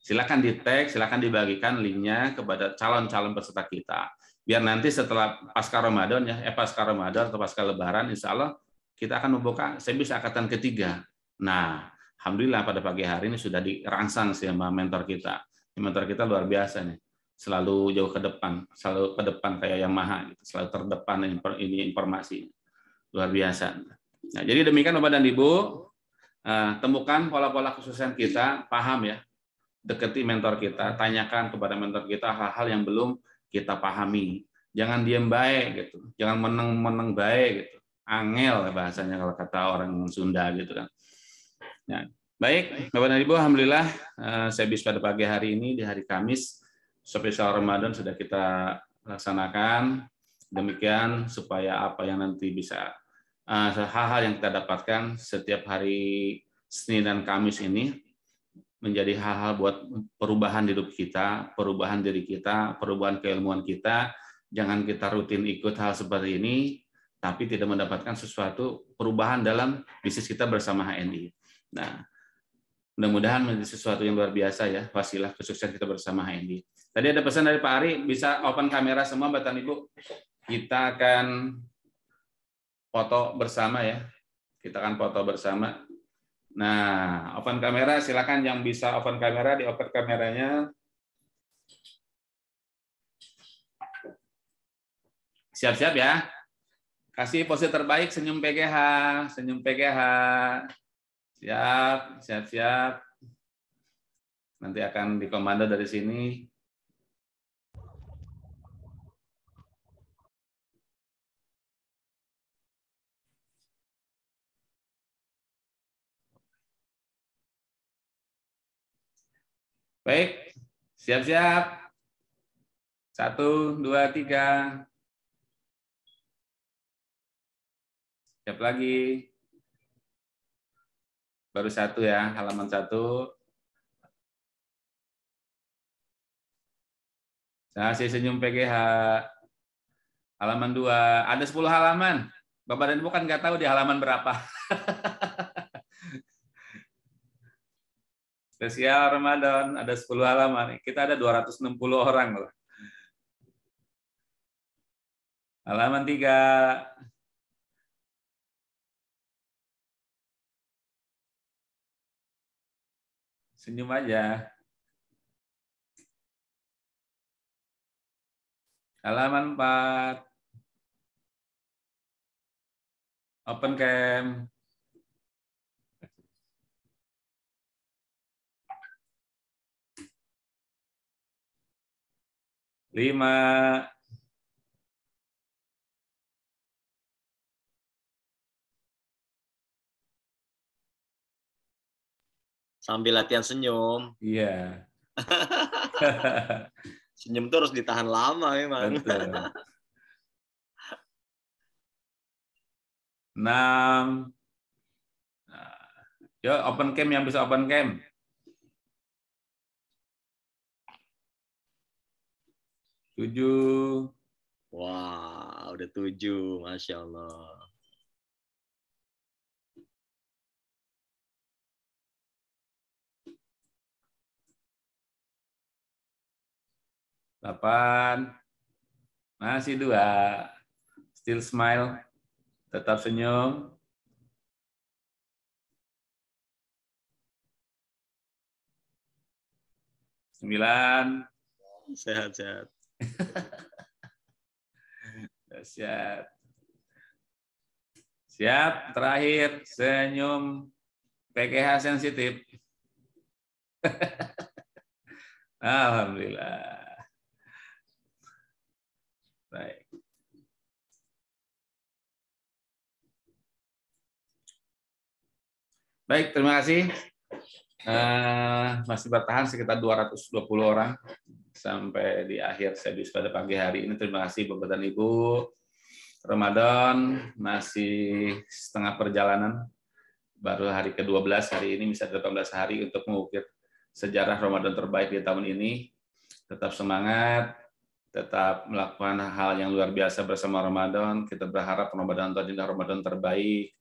Silakan di-tag, silakan dibagikan linknya kepada calon-calon peserta kita. Biar nanti setelah pasca Ramadan ya, pasca Ramadan atau pasca Lebaran, insya Allah kita akan membuka SEBIS angkatan ketiga. Nah, alhamdulillah pada pagi hari ini sudah dirangsang sama mentor kita. Mentor kita luar biasa nih, selalu jauh ke depan kayak Yamaha, gitu. Selalu terdepan ini informasi luar biasa. Nah, jadi demikian Bapak dan Ibu. Temukan pola-pola kesuksesan kita, paham ya, deketi mentor kita, tanyakan kepada mentor kita hal-hal yang belum kita pahami. Jangan diem baik gitu, jangan meneng baik gitu. Angel bahasanya kalau kata orang Sunda gitu kan. Nah, baik Bapak dan Ibu, alhamdulillah SEBIS pada pagi hari ini di hari Kamis spesial Ramadan sudah kita laksanakan. Demikian supaya apa yang nanti bisa hal-hal yang kita dapatkan setiap hari Senin dan Kamis ini menjadi hal-hal buat perubahan hidup kita, perubahan diri kita, perubahan keilmuan kita. Jangan kita rutin ikut hal seperti ini, tapi tidak mendapatkan sesuatu perubahan dalam bisnis kita bersama HNI. Nah, mudah-mudahan menjadi sesuatu yang luar biasa ya, wasilah kesuksesan kita bersama HNI. Tadi ada pesan dari Pak Ari, bisa open kamera semua Bapak dan Ibu. Kita akan foto bersama ya. Kita akan foto bersama. Nah, open kamera, silakan yang bisa open kamera, di open kameranya. Siap-siap ya. Kasih pose terbaik, senyum PGH, senyum PGH. Siap, siap-siap. Nanti akan dikomando dari sini. Baik, siap-siap. 1, 2, 3. Siap lagi. Baru 1 ya, halaman 1. Kasih senyum PGH. Halaman 2. Ada 10 halaman. Bapak dan Ibu kan nggak tahu di halaman berapa. Spesial Ramadan, ada 10 halaman. Kita ada 260 orang loh. Halaman 3. Senyum aja. Halaman 4. Open cam. Lima. Sambil latihan senyum. Iya. Senyum tuh harus ditahan lama memang. Betul. 6. Yuk, open cam yang bisa open cam. 7. Wah, udah 7, Masya Allah. 8. Masih 2. Still smile. Tetap senyum. 9. Sehat-sehat. Siap. Siap. Terakhir, senyum PKH sensitif. Alhamdulillah. Baik. Baik, terima kasih. Masih bertahan sekitar 220 orang sampai di akhir sesi pada pagi hari ini. Terima kasih Bapak dan Ibu. Ramadan masih setengah perjalanan. Baru hari ke-12 hari ini, bisa 18 hari untuk mengukir sejarah Ramadan terbaik di tahun ini. Tetap semangat, tetap melakukan hal yang luar biasa bersama Ramadan. Kita berharap Ramadan itu adalah Ramadan terbaik,